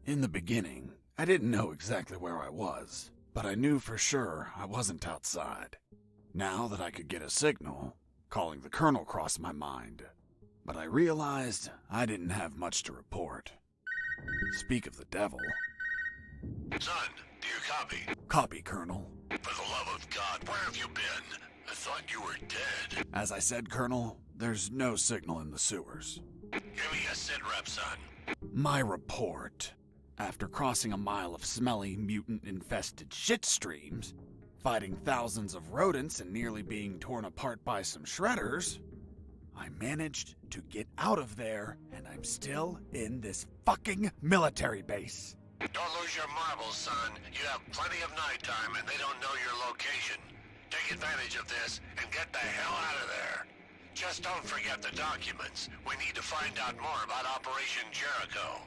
In the beginning, I didn't know exactly where I was, but I knew for sure I wasn't outside. Now that I could get a signal, calling the colonel crossed my mind, but I realized I didn't have much to report. Speak of the devil. Son, do you copy? Copy, Colonel. For the love of God, where have you been? I thought you were dead. As I said, Colonel, there's no signal in the sewers. Give me a sit rep, son. My report. After crossing a mile of smelly, mutant-infested shit streams, fighting thousands of rodents and nearly being torn apart by some shredders, I managed to get out of there, and I'm still in this fucking military base. Don't lose your marbles, son. You have plenty of nighttime and they don't know your location. Take advantage of this and get the hell out of there. Just don't forget the documents. We need to find out more about Operation Jericho.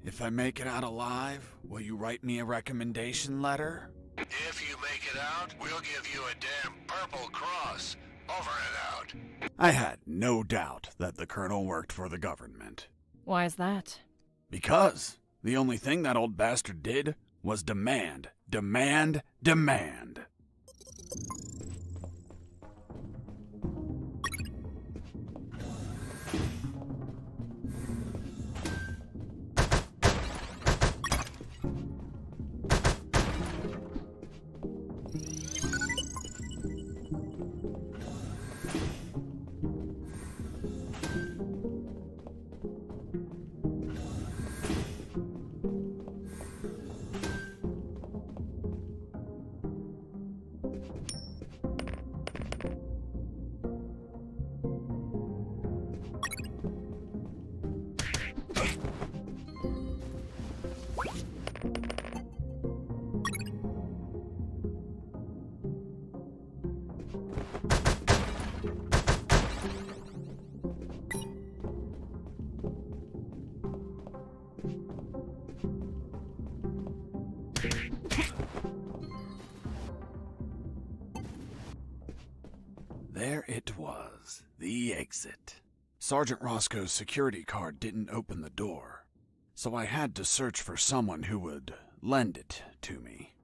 If I make it out alive, will you write me a recommendation letter? If you make it out, we'll give you a damn purple cross. Over and out. I had no doubt that the colonel worked for the government. Why is that? Because the only thing that old bastard did was demand. There it was, the exit. Sergeant Roscoe's security card didn't open the door, so I had to search for someone who would lend it to me.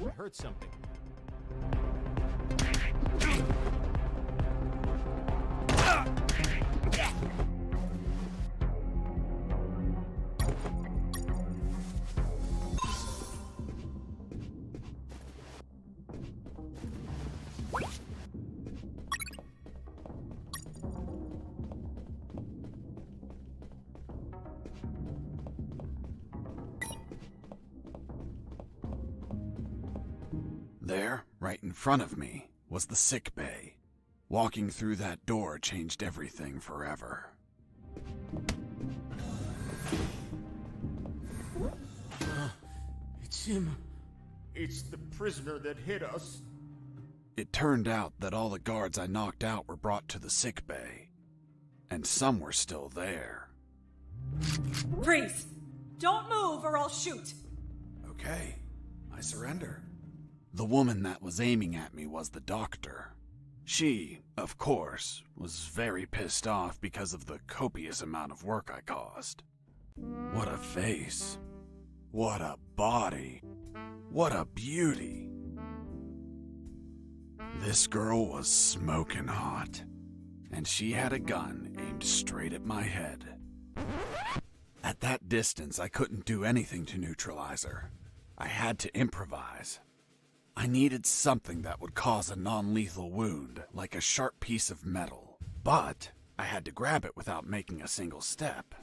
I heard something. There, right in front of me, was the sick bay. Walking through that door changed everything forever. It's him. It's the prisoner that hit us. It turned out that all the guards I knocked out were brought to the sick bay, and some were still there. Freeze! Don't move or I'll shoot! Okay, I surrender. The woman that was aiming at me was the doctor. She, of course, was very pissed off because of the copious amount of work I caused. What a face. What a body. What a beauty. This girl was smoking hot, and she had a gun aimed straight at my head. At that distance, I couldn't do anything to neutralize her. I had to improvise. I needed something that would cause a non-lethal wound, like a sharp piece of metal. But I had to grab it without making a single step.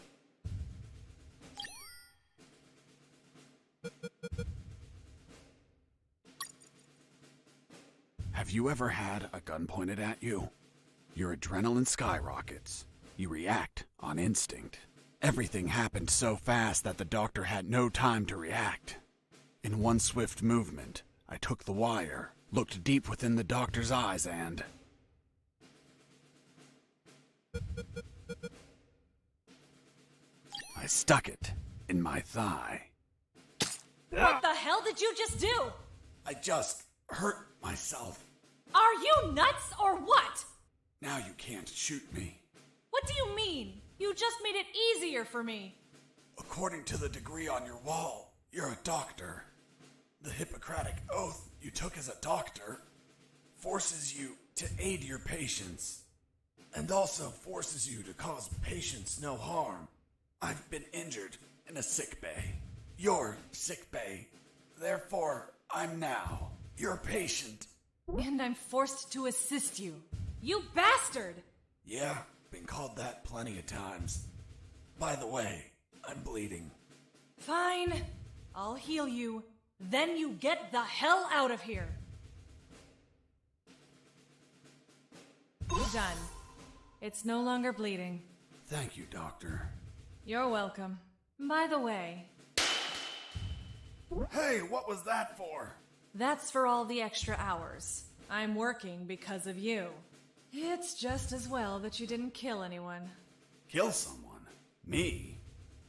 Have you ever had a gun pointed at you? Your adrenaline skyrockets. You react on instinct. Everything happened so fast that the doctor had no time to react. In one swift movement, I took the wire, looked deep within the doctor's eyes, and... I stuck it in my thigh. What the hell did you just do? I just hurt myself. Are you nuts or what? Now you can't shoot me. What do you mean? You just made it easier for me. According to the degree on your wall, you're a doctor. The Hippocratic oath you took as a doctor forces you to aid your patients, and also forces you to cause patients no harm. I've been injured in a sick bay. Your sick bay. Therefore, I'm now your patient. And I'm forced to assist you. You bastard! Yeah, been called that plenty of times. By the way, I'm bleeding. Fine. I'll heal you. Then you get the hell out of here. Done. It's no longer bleeding. Thank you, Doctor. You're welcome. By the way, Hey, what was that for? that's for all the extra hours. I'm working because of you. It's just as well that you didn't kill anyone. Kill someone? Me?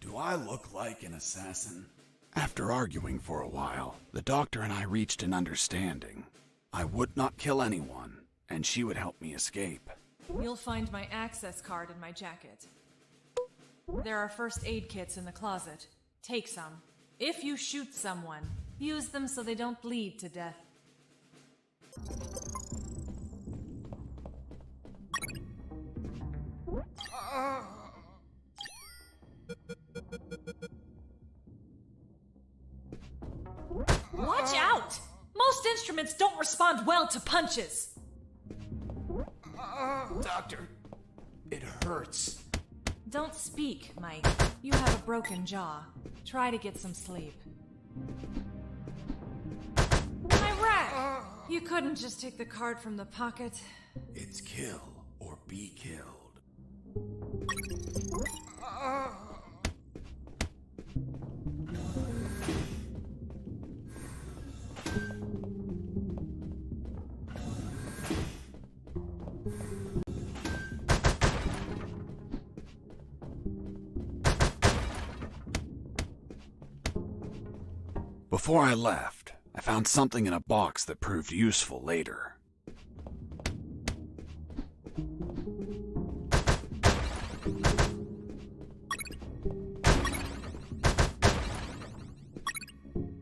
Do I look like an assassin? After arguing for a while, the doctor and I reached an understanding. I would not kill anyone, and she would help me escape. You'll find my access card in my jacket. There are first aid kits in the closet. Take some. If you shoot someone, use them so they don't bleed to death. instruments don't respond well to punches. Doctor, it hurts. Don't speak, Mike. You have a broken jaw. Try to get some sleep. My rat! You couldn't just take the card from the pocket. It's kill or be killed. Before I left, I found something in a box that proved useful later.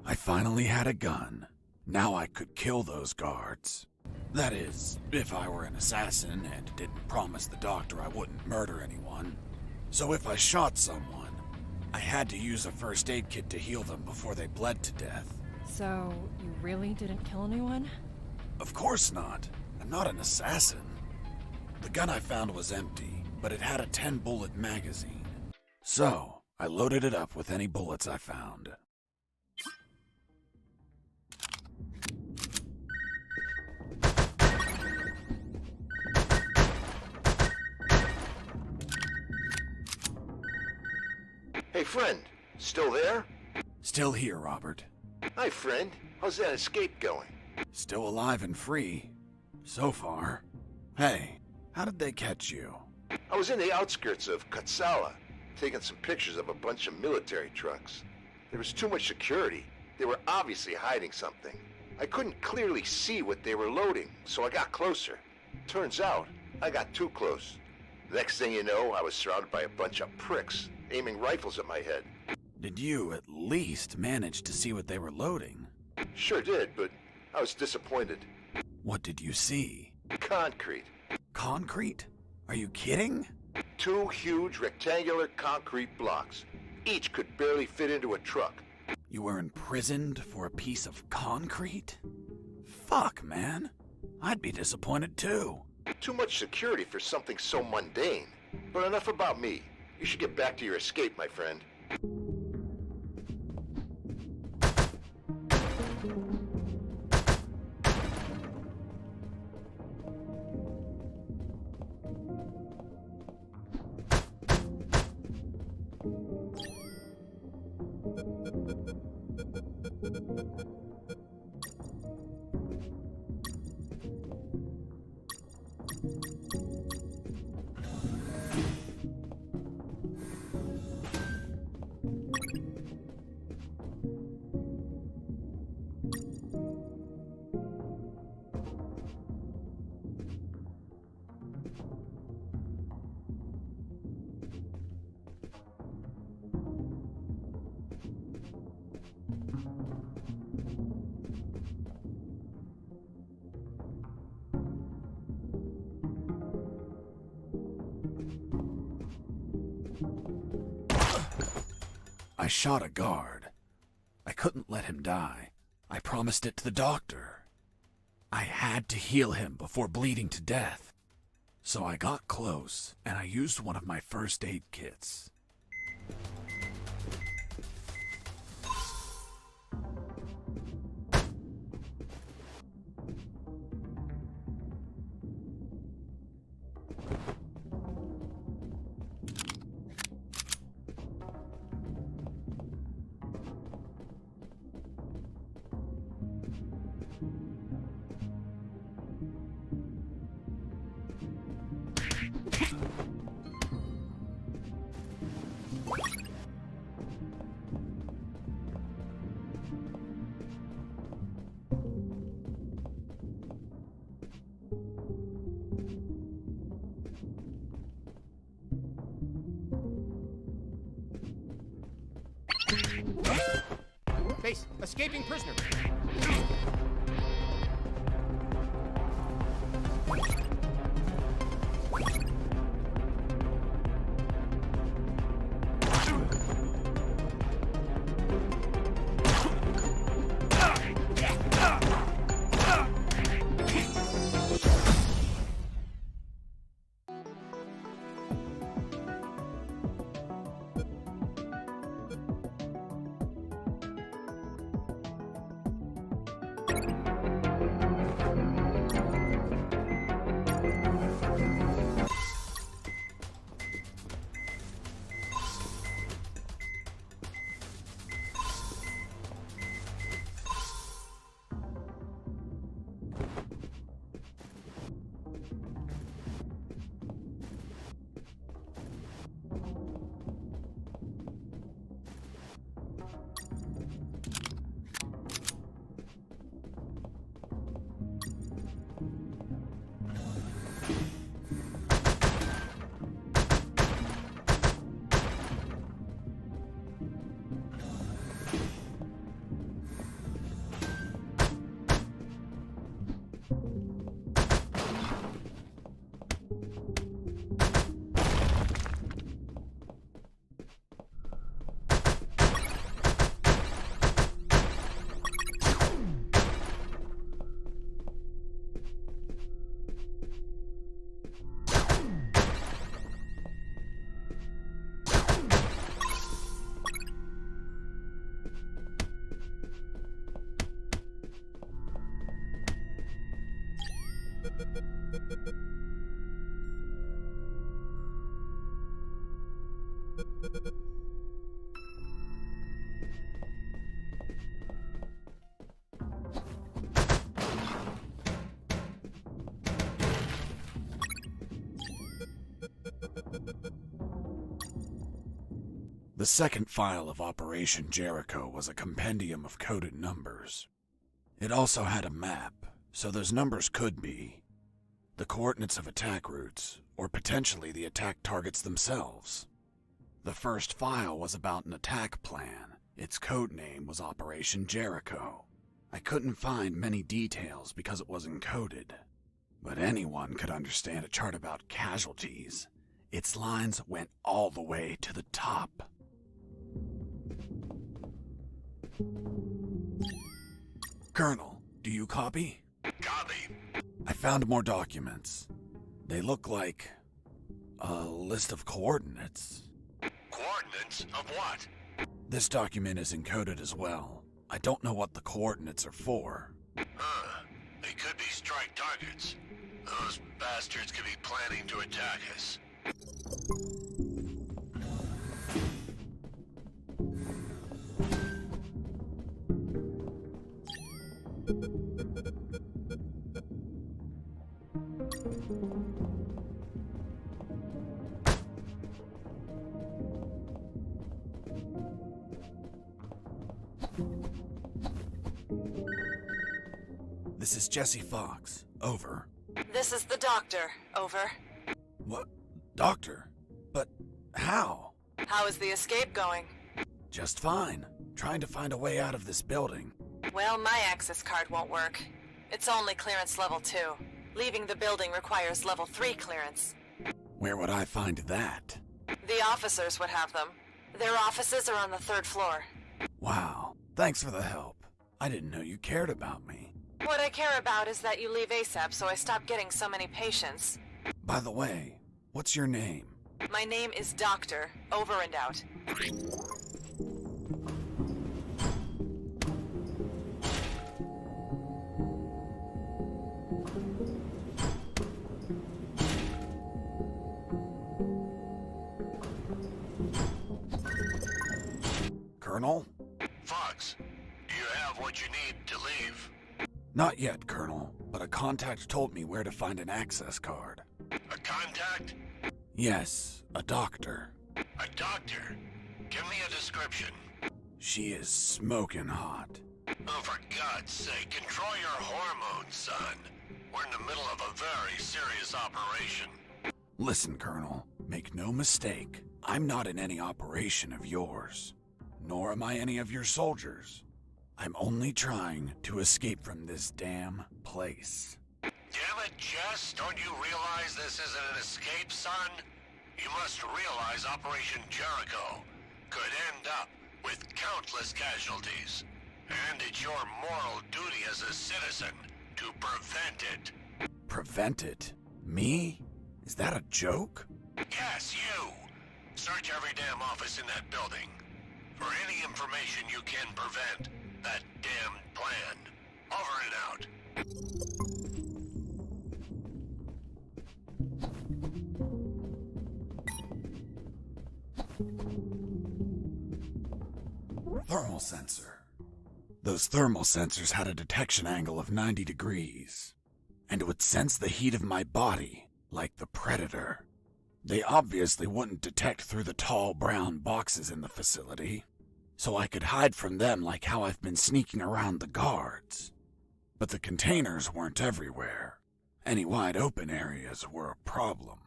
I finally had a gun. Now I could kill those guards. That is, if I were an assassin and didn't promise the doctor I wouldn't murder anyone. So if I shot someone, I had to use a first aid kit to heal them before they bled to death. So, you really didn't kill anyone? Of course not. I'm not an assassin. The gun I found was empty, but it had a 10-bullet magazine. So, I loaded it up with any bullets I found. Hey, friend. Still there? Still here, Robert. Hi, friend. How's that escape going? Still alive and free. So far. Hey, how did they catch you? I was in the outskirts of Katsala, taking some pictures of a bunch of military trucks. There was too much security. They were obviously hiding something. I couldn't clearly see what they were loading, so I got closer. Turns out, I got too close. Next thing you know, I was surrounded by a bunch of pricks, aiming rifles at my head. Did you at least manage to see what they were loading? Sure did, but I was disappointed. What did you see? Concrete. Concrete? Are you kidding? 2 huge rectangular concrete blocks. Each could barely fit into a truck. You were imprisoned for a piece of concrete? Fuck, man. I'd be disappointed too. Too much security for something so mundane. But enough about me. You should get back to your escape, my friend. I shot a guard. I couldn't let him die. I promised it to the doctor. I had to heal him before bleeding to death. So I got close, and I used one of my first aid kits. Base, escaping prisoner. The second file of Operation Jericho was a compendium of coded numbers. It also had a map, so those numbers could be the coordinates of attack routes, or potentially the attack targets themselves. The first file was about an attack plan. Its code name was Operation Jericho. I couldn't find many details because it was encoded, but anyone could understand a chart about casualties. Its lines went all the way to the top. Colonel, do you copy? Copy. I found more documents. They look like a list of coordinates. Coordinates of what? This document is encoded as well. I don't know what the coordinates are for. Huh. They could be strike targets. Those bastards could be planning to attack us. This is Jessi Fox. Over. This is the doctor. Over. What? Doctor? But how? How is the escape going? Just fine. Trying to find a way out of this building. Well, my access card won't work. It's only clearance level 2. Leaving the building requires level 3 clearance. Where would I find that? The officers would have them. Their offices are on the 3rd floor. Wow. Thanks for the help. I didn't know you cared about me. What I care about is that you leave ASAP so I stop getting so many patients. By the way, what's your name? My name is Doctor. Over and out. Colonel? Fox, do you have what you need to leave? Not yet, Colonel, but a contact told me where to find an access card. A contact? Yes, a doctor. A doctor? Give me a description. She is smoking hot. Oh, for God's sake, control your hormones, son. We're in the middle of a very serious operation. Listen, Colonel, make no mistake. I'm not in any operation of yours. Nor am I any of your soldiers. I'm only trying to escape from this damn place. Damn it, Jess, don't you realize this isn't an escape, son? You must realize Operation Jericho could end up with countless casualties. And it's your moral duty as a citizen to prevent it. Prevent it? Me? Is that a joke? Yes, you! Search every damn office in that building for any information you can prevent that damned plan. Over and out. Thermal sensor. Those thermal sensors had a detection angle of 90 degrees, and would sense the heat of my body, like the Predator. They obviously wouldn't detect through the tall brown boxes in the facility, so I could hide from them like how I've been sneaking around the guards. But the containers weren't everywhere. Any wide open areas were a problem.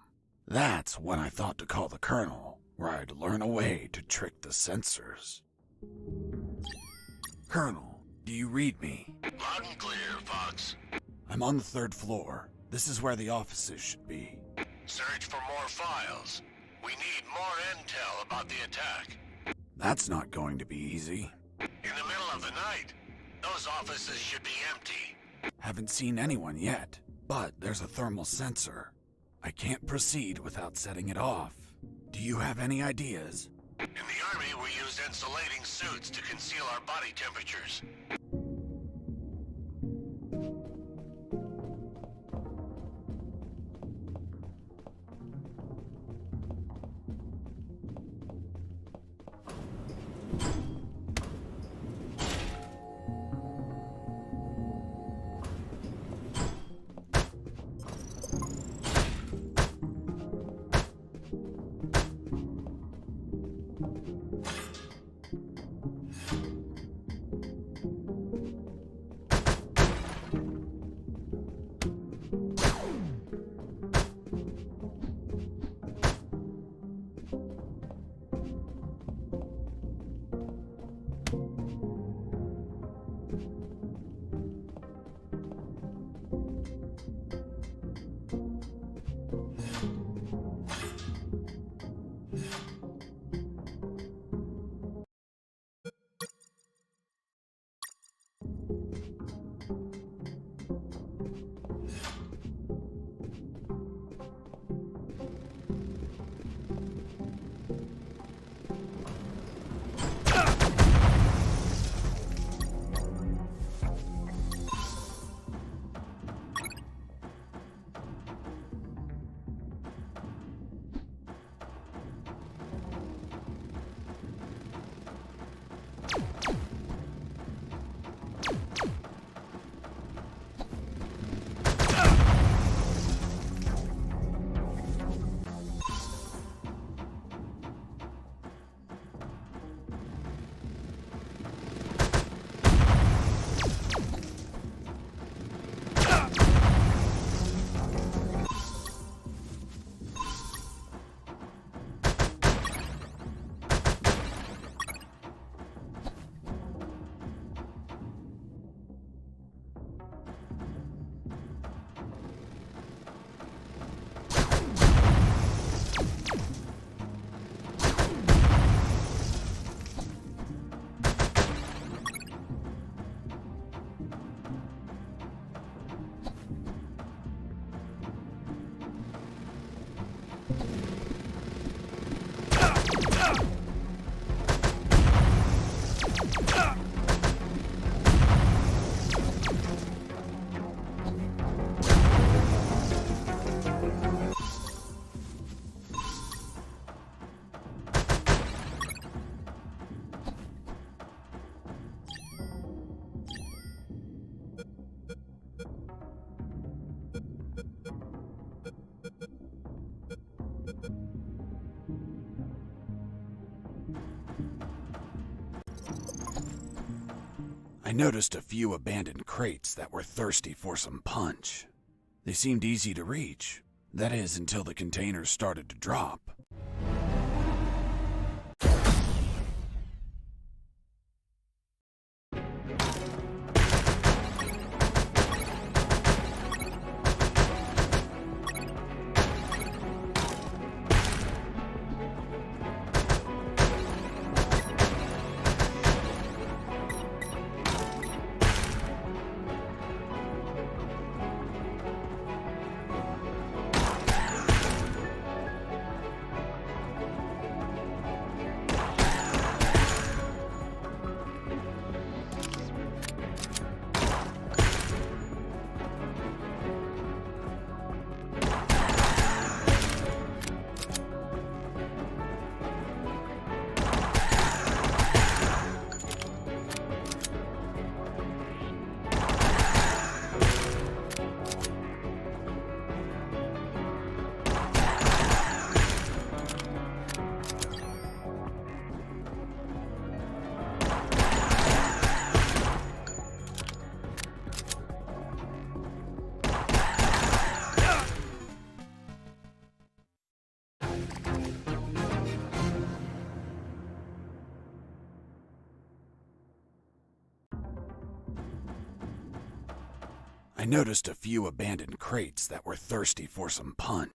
That's when I thought to call the Colonel, where I'd learn a way to trick the sensors. Colonel, do you read me? Loud and clear, Fox. I'm on the 3rd floor. This is where the offices should be. Search for more files. We need more intel about the attack. That's not going to be easy. In the middle of the night, those offices should be empty. Haven't seen anyone yet, but there's a thermal sensor. I can't proceed without setting it off. Do you have any ideas? In the Army, we use insulating suits to conceal our body temperatures. I noticed a few abandoned crates that were thirsty for some punch. They seemed easy to reach. That is, until the containers started to drop. I noticed a few abandoned crates that were thirsty for some punch.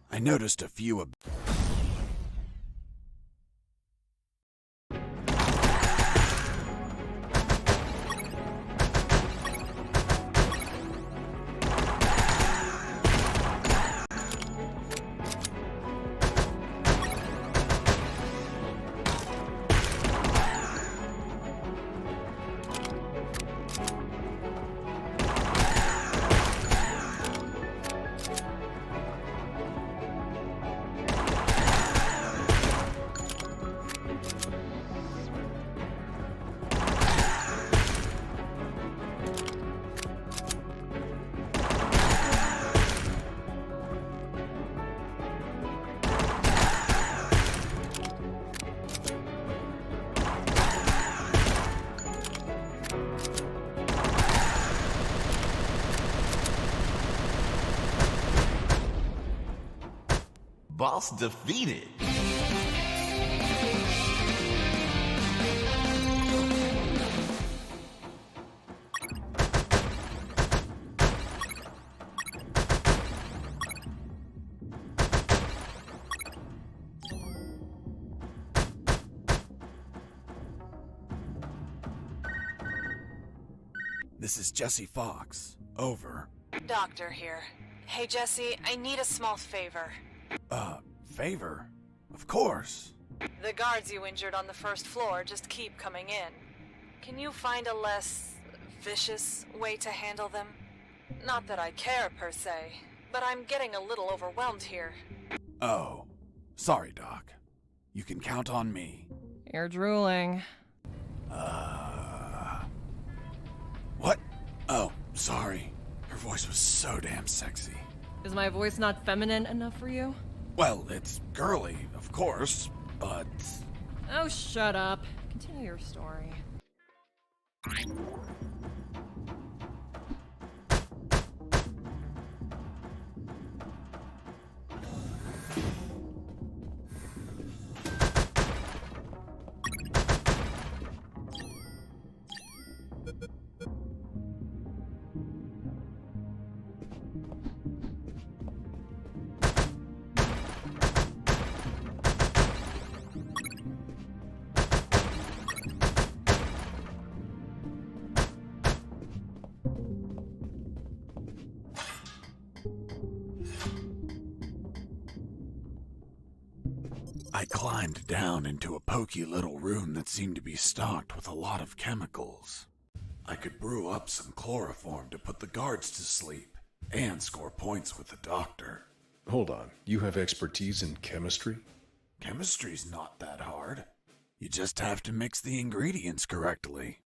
I noticed a few Boss defeated. This is Jesse Fox. Over. Doctor here. Hey, Jesse, I need a small favor. Favor? Of course. The guards you injured on the first floor just keep coming in. Can you find a less vicious way to handle them? Not that I care, per se, but I'm getting a little overwhelmed here. Oh. Sorry, Doc. You can count on me. You're drooling. What? Oh, sorry. Her voice was so damn sexy. Is my voice not feminine enough for you? Well, it's girly, of course, but... Oh, shut up. Continue your story. I climbed down into a poky little room that seemed to be stocked with a lot of chemicals. I could brew up some chloroform to put the guards to sleep and score points with the doctor. Hold on. You have expertise in chemistry? Chemistry's not that hard. You just have to mix the ingredients correctly.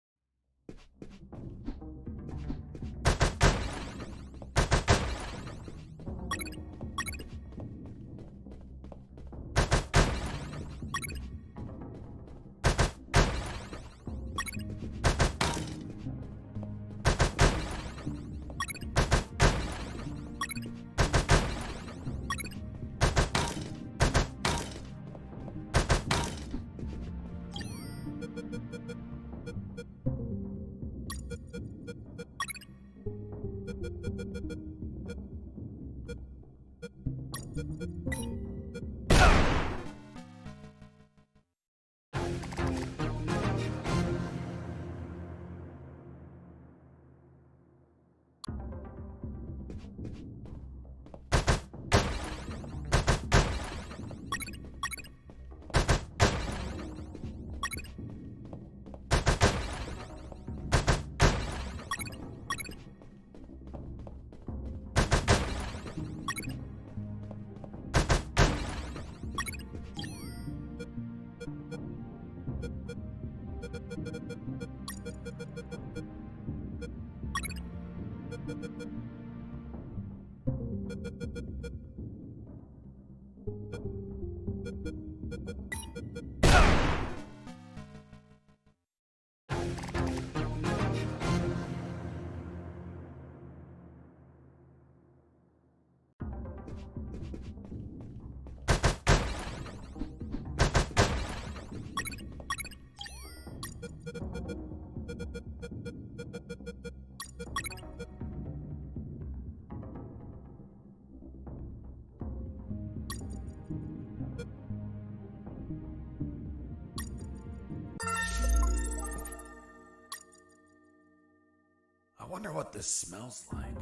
what this smells like.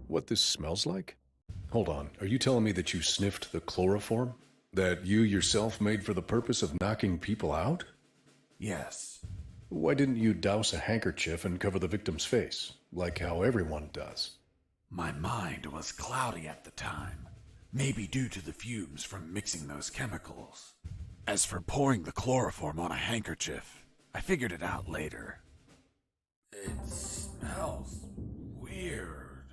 What this smells like? Hold on, are you telling me that you sniffed the chloroform? That you yourself made for the purpose of knocking people out? Yes. Why didn't you douse a handkerchief and cover the victim's face, like how everyone does? My mind was cloudy at the time, maybe due to the fumes from mixing those chemicals. As for pouring the chloroform on a handkerchief, I figured it out later. It smells weird.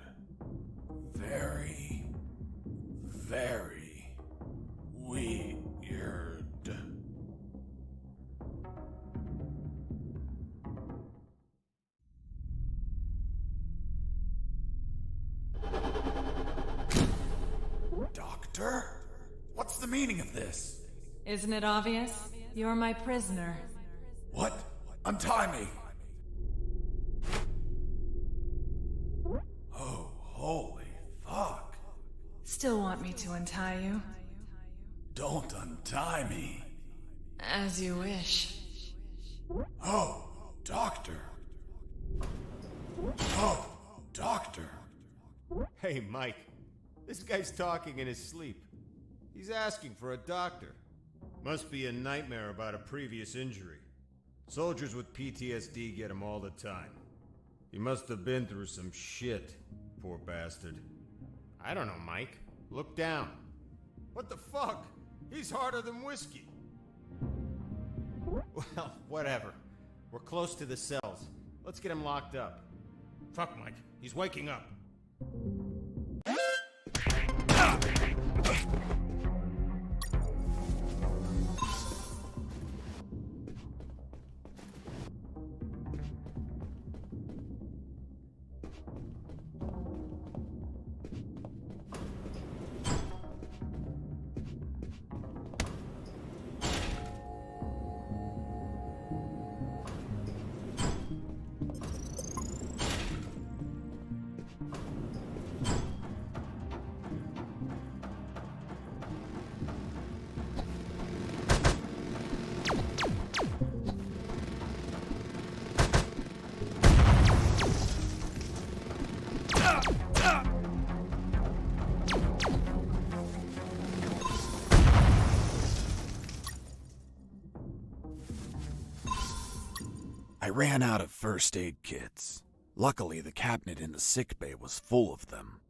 Very, very weird. Doctor? What's the meaning of this? Isn't it obvious? You're my prisoner. What? Untie me! Oh, holy fuck. Still want me to untie you? Don't untie me. As you wish. Oh, doctor. Oh, doctor. Hey, Mike. This guy's talking in his sleep. He's asking for a doctor. Must be a nightmare about a previous injury. Soldiers with PTSD get him all the time. He must have been through some shit, poor bastard. I don't know, Mike. Look down. What the fuck? He's harder than whiskey. Well, whatever. We're close to the cells. Let's get him locked up. Fuck, Mike. He's waking up. I ran out of first aid kits. Luckily, the cabinet in the sick bay was full of them.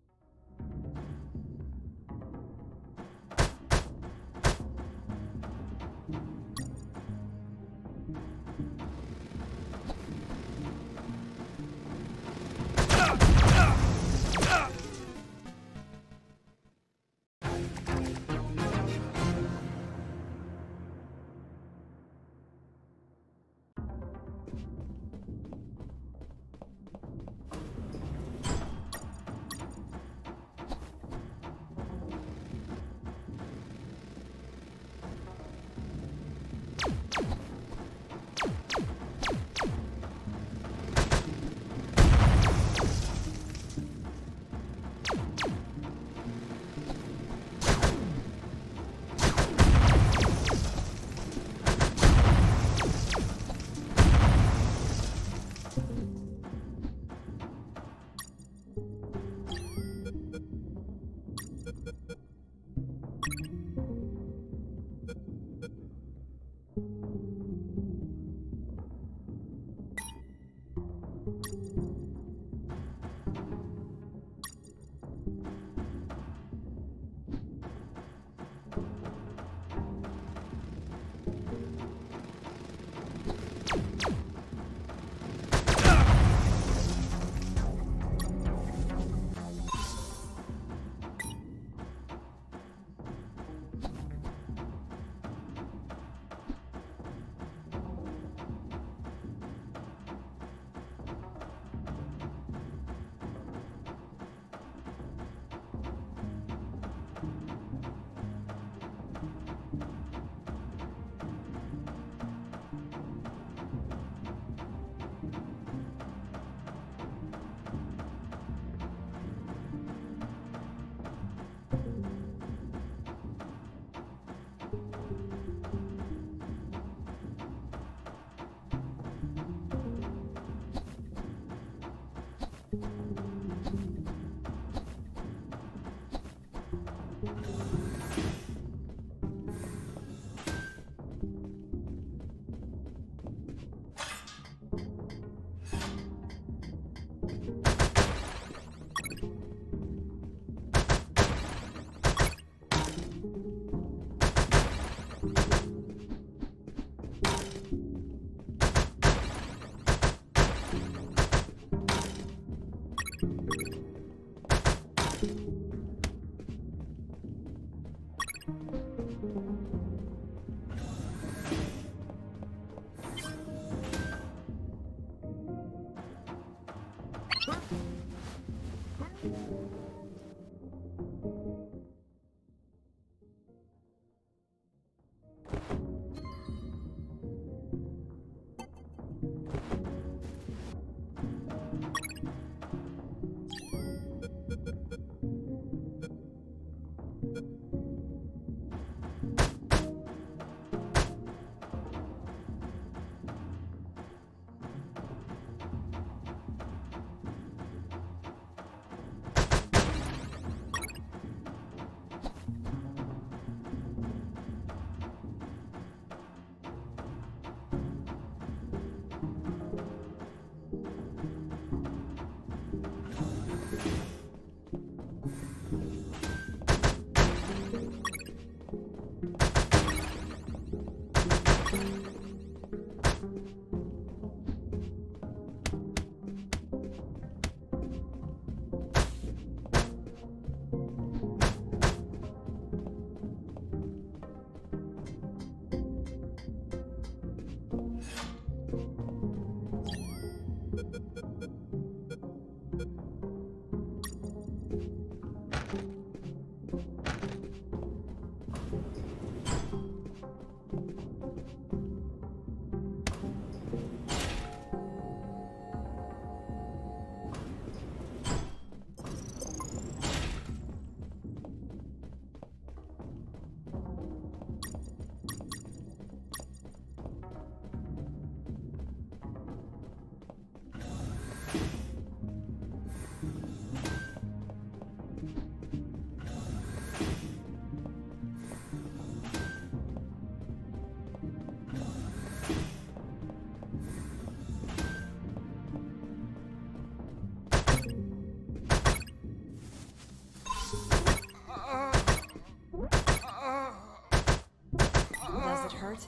hurt?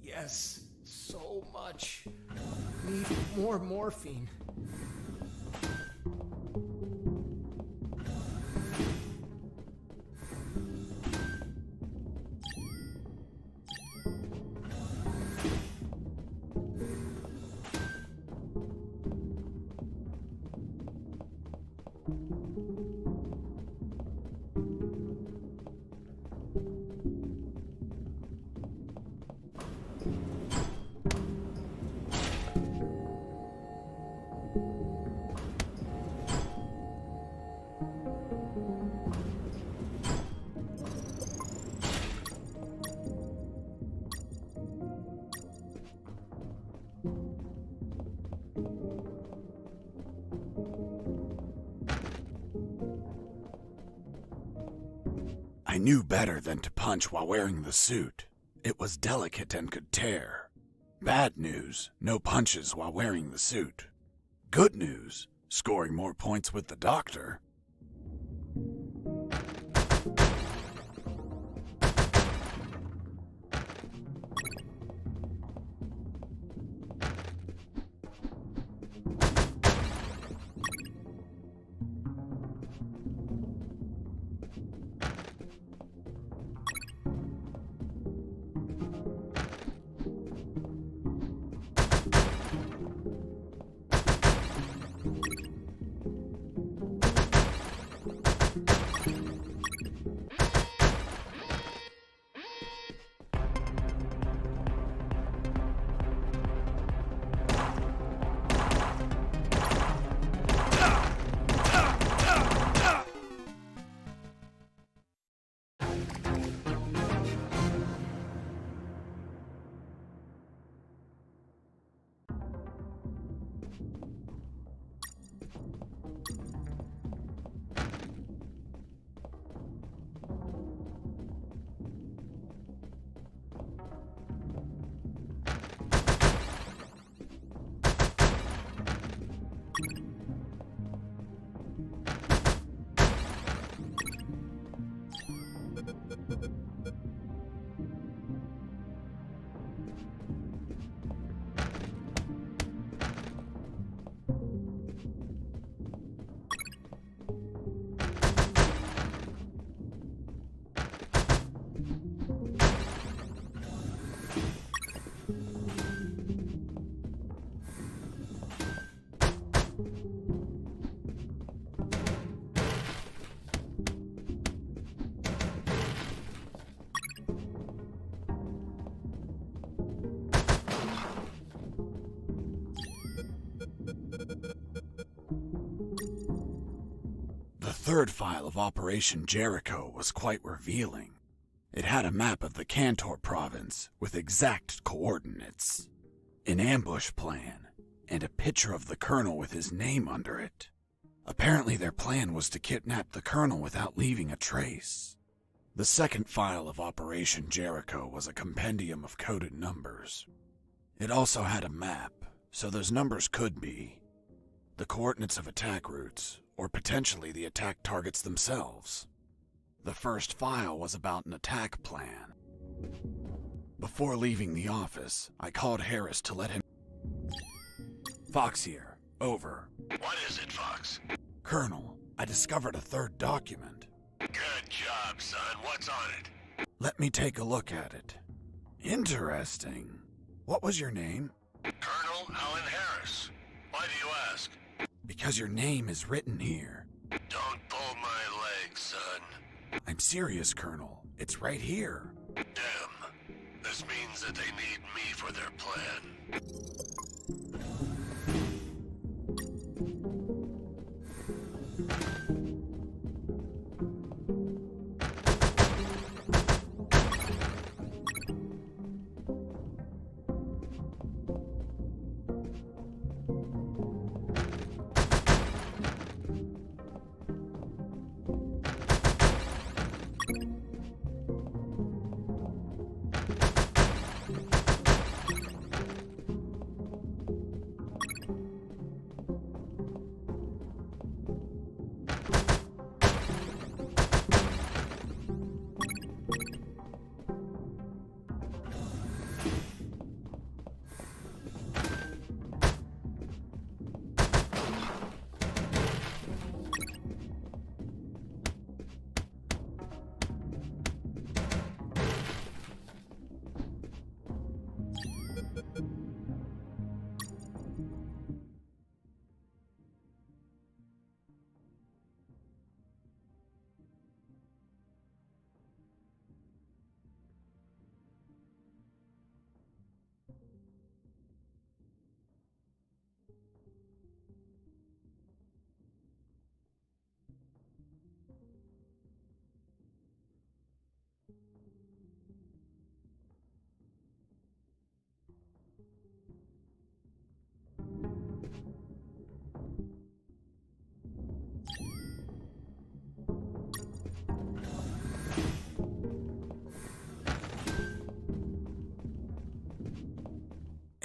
Yes, so much. Need more morphine. I knew better than to punch while wearing the suit. It was delicate and could tear. Bad news, no punches while wearing the suit. Good news, scoring more points with the doctor. The third file of Operation Jericho was quite revealing. It had a map of the Cantor province with exact coordinates, an ambush plan, and a picture of the colonel with his name under it. Apparently their plan was to kidnap the colonel without leaving a trace. The second file of Operation Jericho was a compendium of coded numbers. It also had a map, so those numbers could be the coordinates of attack routes, or potentially the attack targets themselves. The first file was about an attack plan. Before leaving the office, I called Harris to let him... Fox here. Over. What is it, Fox? Colonel, I discovered a third document. Good job, son. What's on it? Let me take a look at it. Interesting. What was your name? Colonel Alan Harris. Why do you ask? Because your name is written here. Don't pull my leg, son. I'm serious, Colonel. It's right here. Damn. This means that they need me for their plan.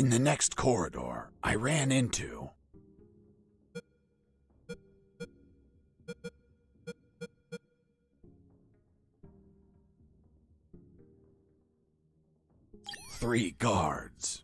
In the next corridor, I ran into... three guards.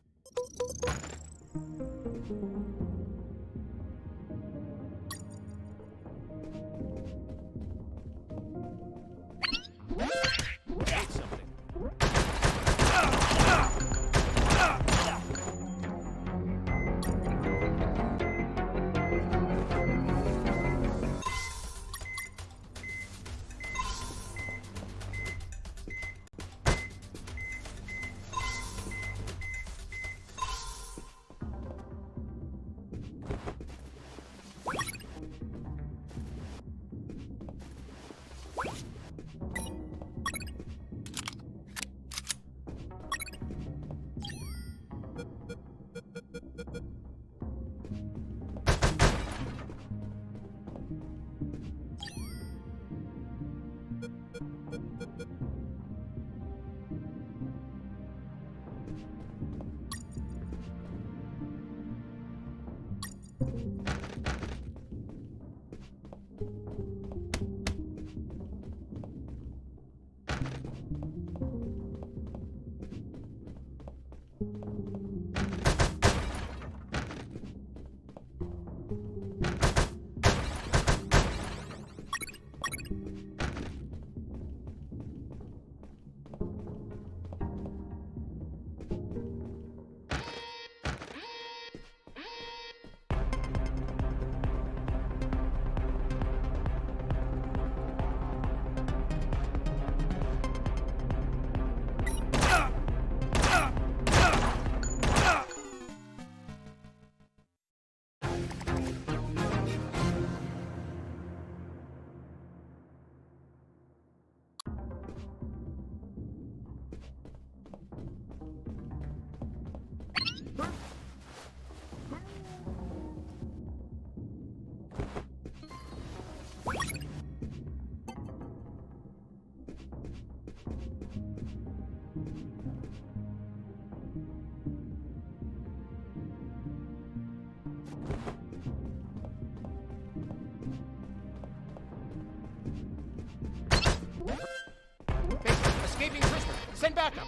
Escaping prisoner. Send backup.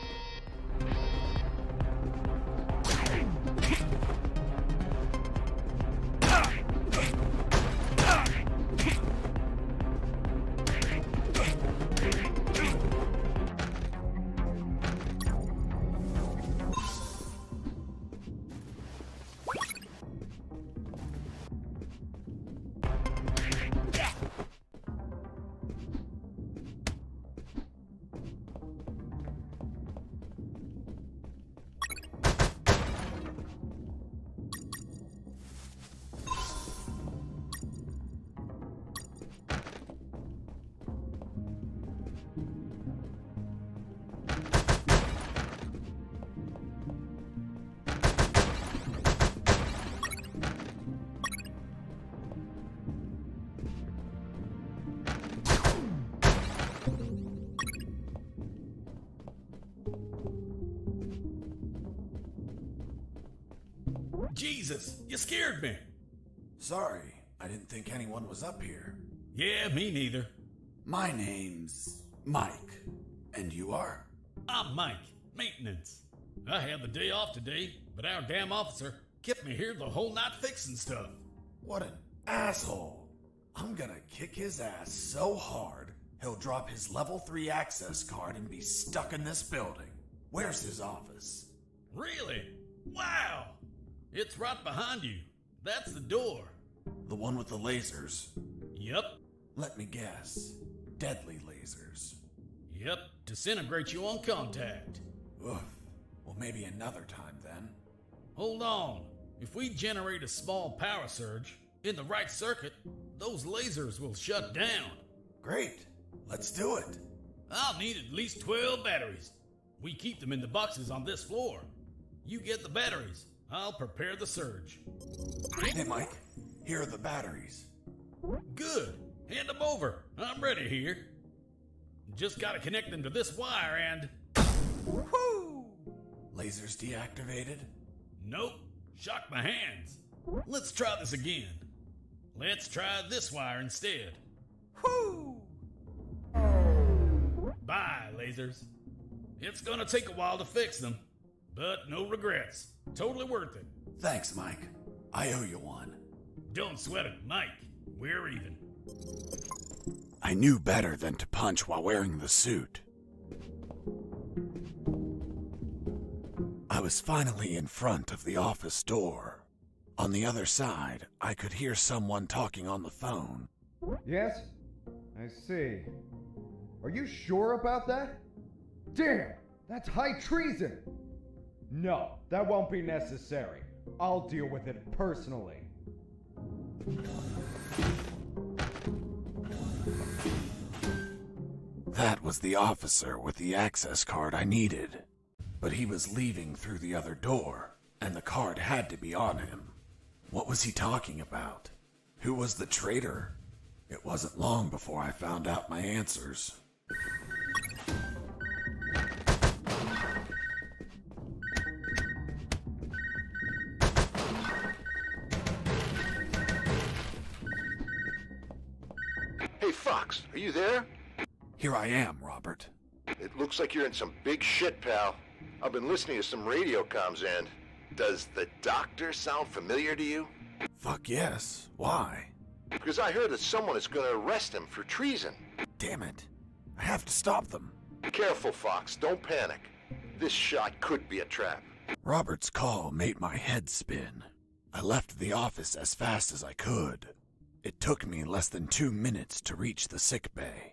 Jesus, you scared me. Sorry, I didn't think anyone was up here. Yeah, me neither. My name's Mike. And you are? I'm Mike, maintenance. I had the day off today, but our damn officer kept me here the whole night fixing stuff. What an asshole. I'm gonna kick his ass so hard, he'll drop his level 3 access card and be stuck in this building. Where's his office? Really? Wow! It's right behind you. That's the door. The one with the lasers? Yep. Let me guess. Deadly lasers. Yep, disintegrate you on contact. Oof. Well, maybe another time then. Hold on. If we generate a small power surge in the right circuit, those lasers will shut down. Great. Let's do it. I'll need at least 12 batteries. We keep them in the boxes on this floor. You get the batteries. I'll prepare the surge. Hey, Mike. Here are the batteries. Good. Hand them over. I'm ready here. Just gotta connect them to this wire and... Woohoo! Lasers deactivated? Nope. Shocked my hands. Let's try this again. Let's try this wire instead. Whoo! Bye, lasers. It's gonna take a while to fix them, but no regrets. Totally worth it. Thanks, Mike. I owe you one. Don't sweat it, Mike. We're even. I knew better than to punch while wearing the suit. I was finally in front of the office door. On the other side, I could hear someone talking on the phone. Yes? I see. Are you sure about that? Damn! That's high treason! No, that won't be necessary. I'll deal with it personally. That was the officer with the access card I needed. But he was leaving through the other door, and the card had to be on him. What was he talking about? Who was the traitor? It wasn't long before I found out my answers. Hey, Fox, are you there? Here I am, Robert. It looks like you're in some big shit, pal. I've been listening to some radio comms and... Does the doctor sound familiar to you? Fuck yes. Why? Because I heard that someone is going to arrest him for treason. Damn it. I have to stop them. Careful, Fox. Don't panic. This shot could be a trap. Robert's call made my head spin. I left the office as fast as I could. It took me less than 2 minutes to reach the sick bay.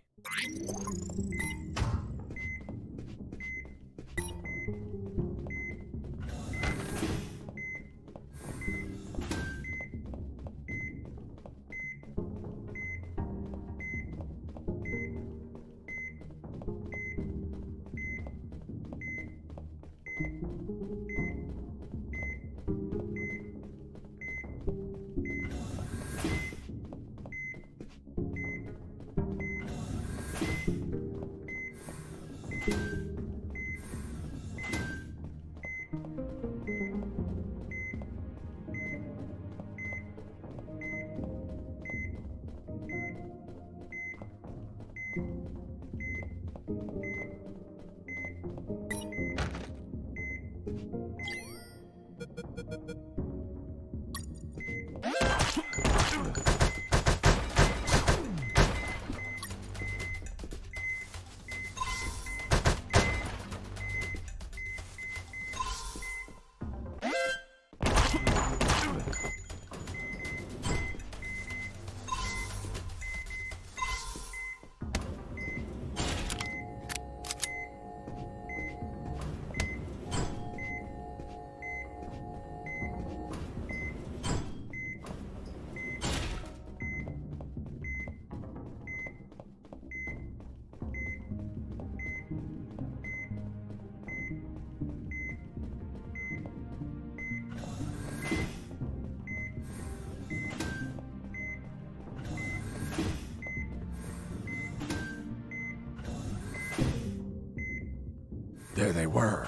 There they were.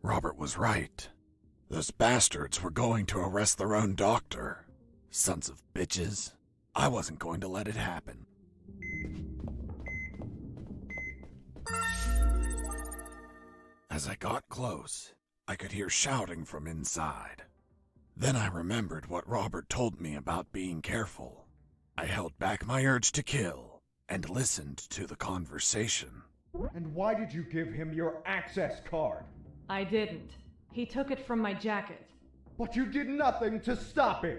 Robert was right. Those bastards were going to arrest their own doctor. Sons of bitches. I wasn't going to let it happen. As I got close, I could hear shouting from inside. Then I remembered what Robert told me about being careful. I held back my urge to kill and listened to the conversation. And why did you give him your access card? I didn't. He took it from my jacket. But you did nothing to stop him!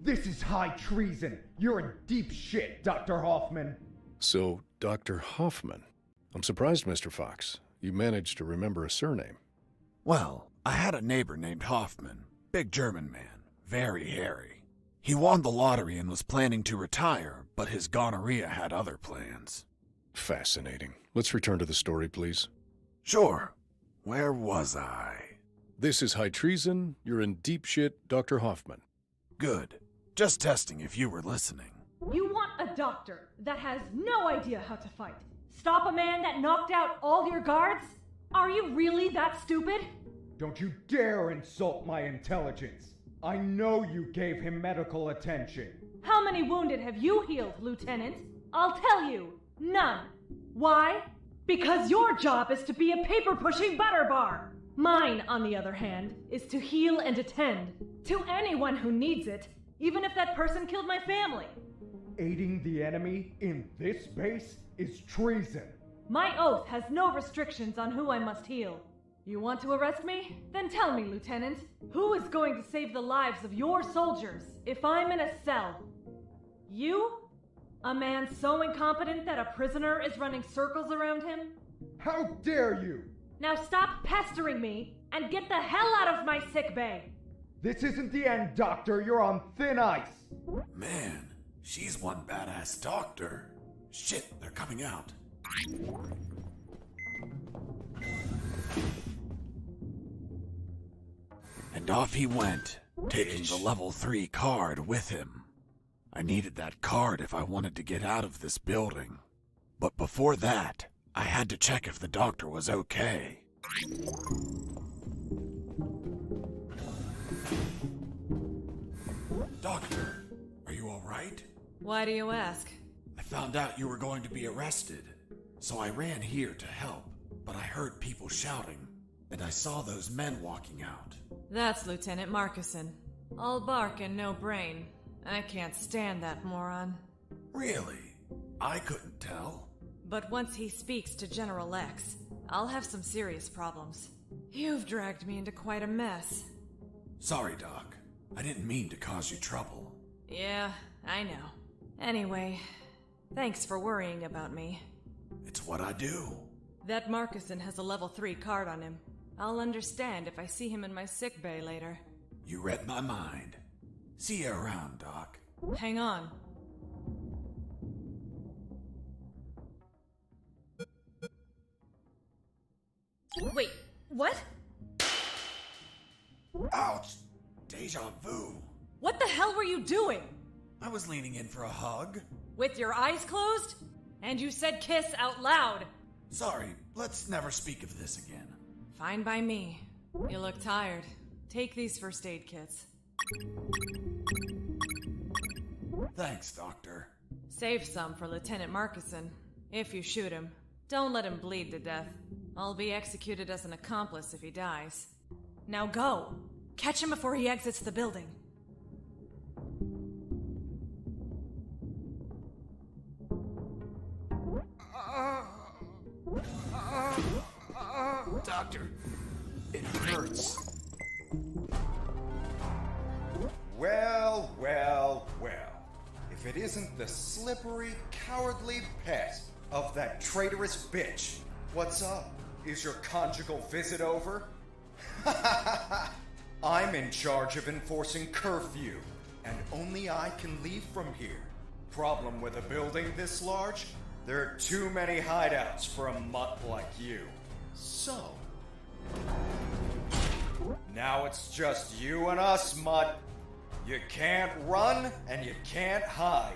This is high treason! You're in deep shit, Dr. Hoffman! So, Dr. Hoffman. I'm surprised, Mr. Fox. You managed to remember a surname. Well, I had a neighbor named Hoffman. Big German man. Very hairy. He won the lottery and was planning to retire, but his gonorrhea had other plans. Fascinating. Let's return to the story, please. Sure. Where was I? This is high treason. You're in deep shit, Dr. Hoffman. Good. Just testing if you were listening. You want a doctor that has no idea how to fight? Stop a man that knocked out all your guards? Are you really that stupid? Don't you dare insult my intelligence. I know you gave him medical attention. How many wounded have you healed, Lieutenant? I'll tell you, none. Why? Because your job is to be a paper-pushing butter bar. Mine, on the other hand, is to heal and attend to anyone who needs it, even if that person killed my family. Aiding the enemy in this base is treason. My oath has no restrictions on who I must heal. You want to arrest me? Then tell me, Lieutenant, who is going to save the lives of your soldiers if I'm in a cell? You? A man so incompetent that a prisoner is running circles around him? How dare you! Now stop pestering me and get the hell out of my sick bay! This isn't the end, Doctor. You're on thin ice. Man, she's one badass doctor. Shit, they're coming out. And off he went, taking the level 3 card with him. I needed that card if I wanted to get out of this building. But before that, I had to check if the doctor was okay. Doctor, are you all right? Why do you ask? I found out you were going to be arrested, so I ran here to help, but I heard people shouting, and I saw those men walking out. That's Lieutenant Marcuson. All bark and no brain. I can't stand that moron. Really? I couldn't tell. But once he speaks to General X, I'll have some serious problems. You've dragged me into quite a mess. Sorry, Doc. I didn't mean to cause you trouble. Yeah, I know. Anyway, thanks for worrying about me. It's what I do. That Marcuson has a level 3 card on him. I'll understand if I see him in my sickbay later. You read my mind. See you around, Doc. Hang on. Wait, what? Ouch! Deja vu. What the hell were you doing? I was leaning in for a hug. With your eyes closed? And you said kiss out loud. Sorry, let's never speak of this again. Fine by me. You look tired. Take these first aid kits. Thanks, Doctor. Save some for Lieutenant Marcuson. If you shoot him, don't let him bleed to death. I'll be executed as an accomplice if he dies. Now go! Catch him before he exits the building. Doctor, it hurts. Well, well, well. If it isn't the slippery, cowardly pet of that traitorous bitch. What's up? Is your conjugal visit over? I'm in charge of enforcing curfew, and only I can leave from here. Problem with a building this large? There are too many hideouts for a mutt like you. So, now it's just you and us, mutt. You can't run and you can't hide.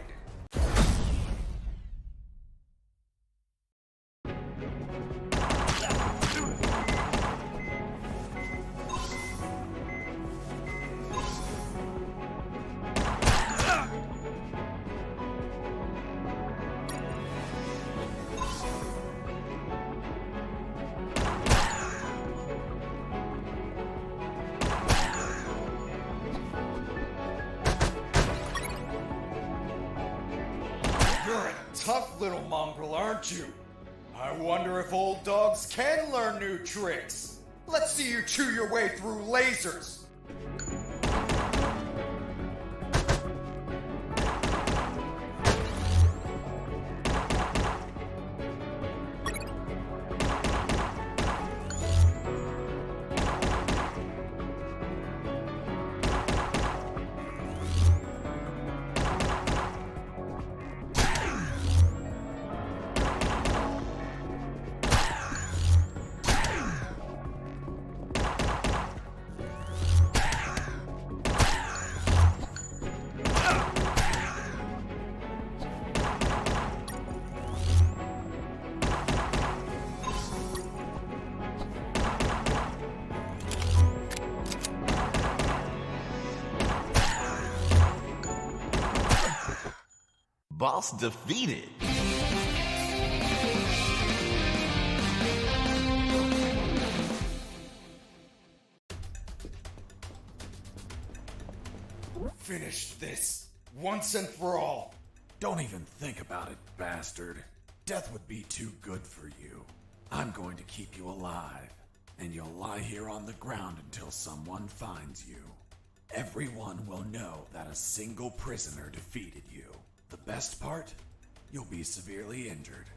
You're a tough little mongrel, aren't you? I wonder if old dogs can learn new tricks. Let's see you chew your way through lasers. Boss defeated. Finish this once and for all. Don't even think about it, bastard. Death would be too good for you. I'm going to keep you alive, and you'll lie here on the ground until someone finds you. Everyone will know that a single prisoner defeated you. The best part? You'll be severely injured.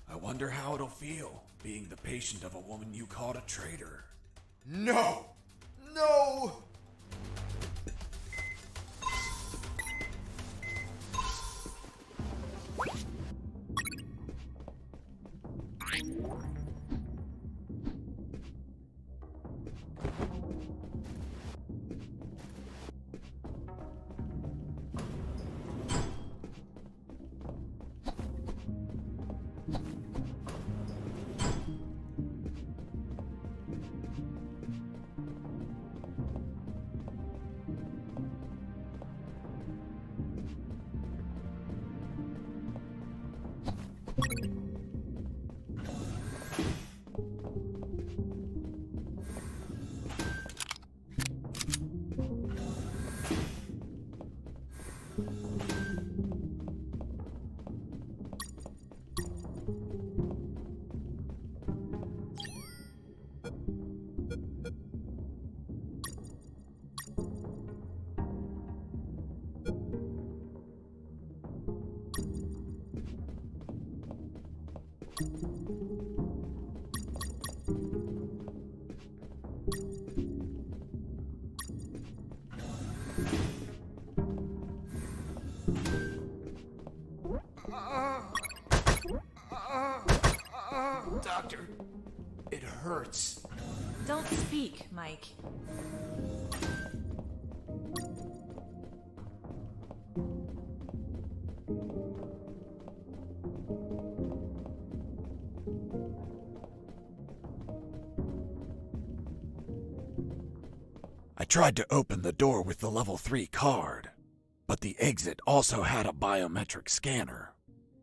I wonder how it'll feel, being the patient of a woman you called a traitor. No! No! Doctor, it hurts. Don't speak, Mike. I tried to open the door with the level 3 card, but the exit also had a biometric scanner,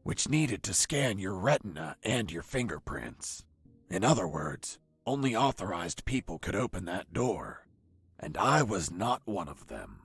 which needed to scan your retina and your fingerprints. In other words, only authorized people could open that door, and I was not one of them.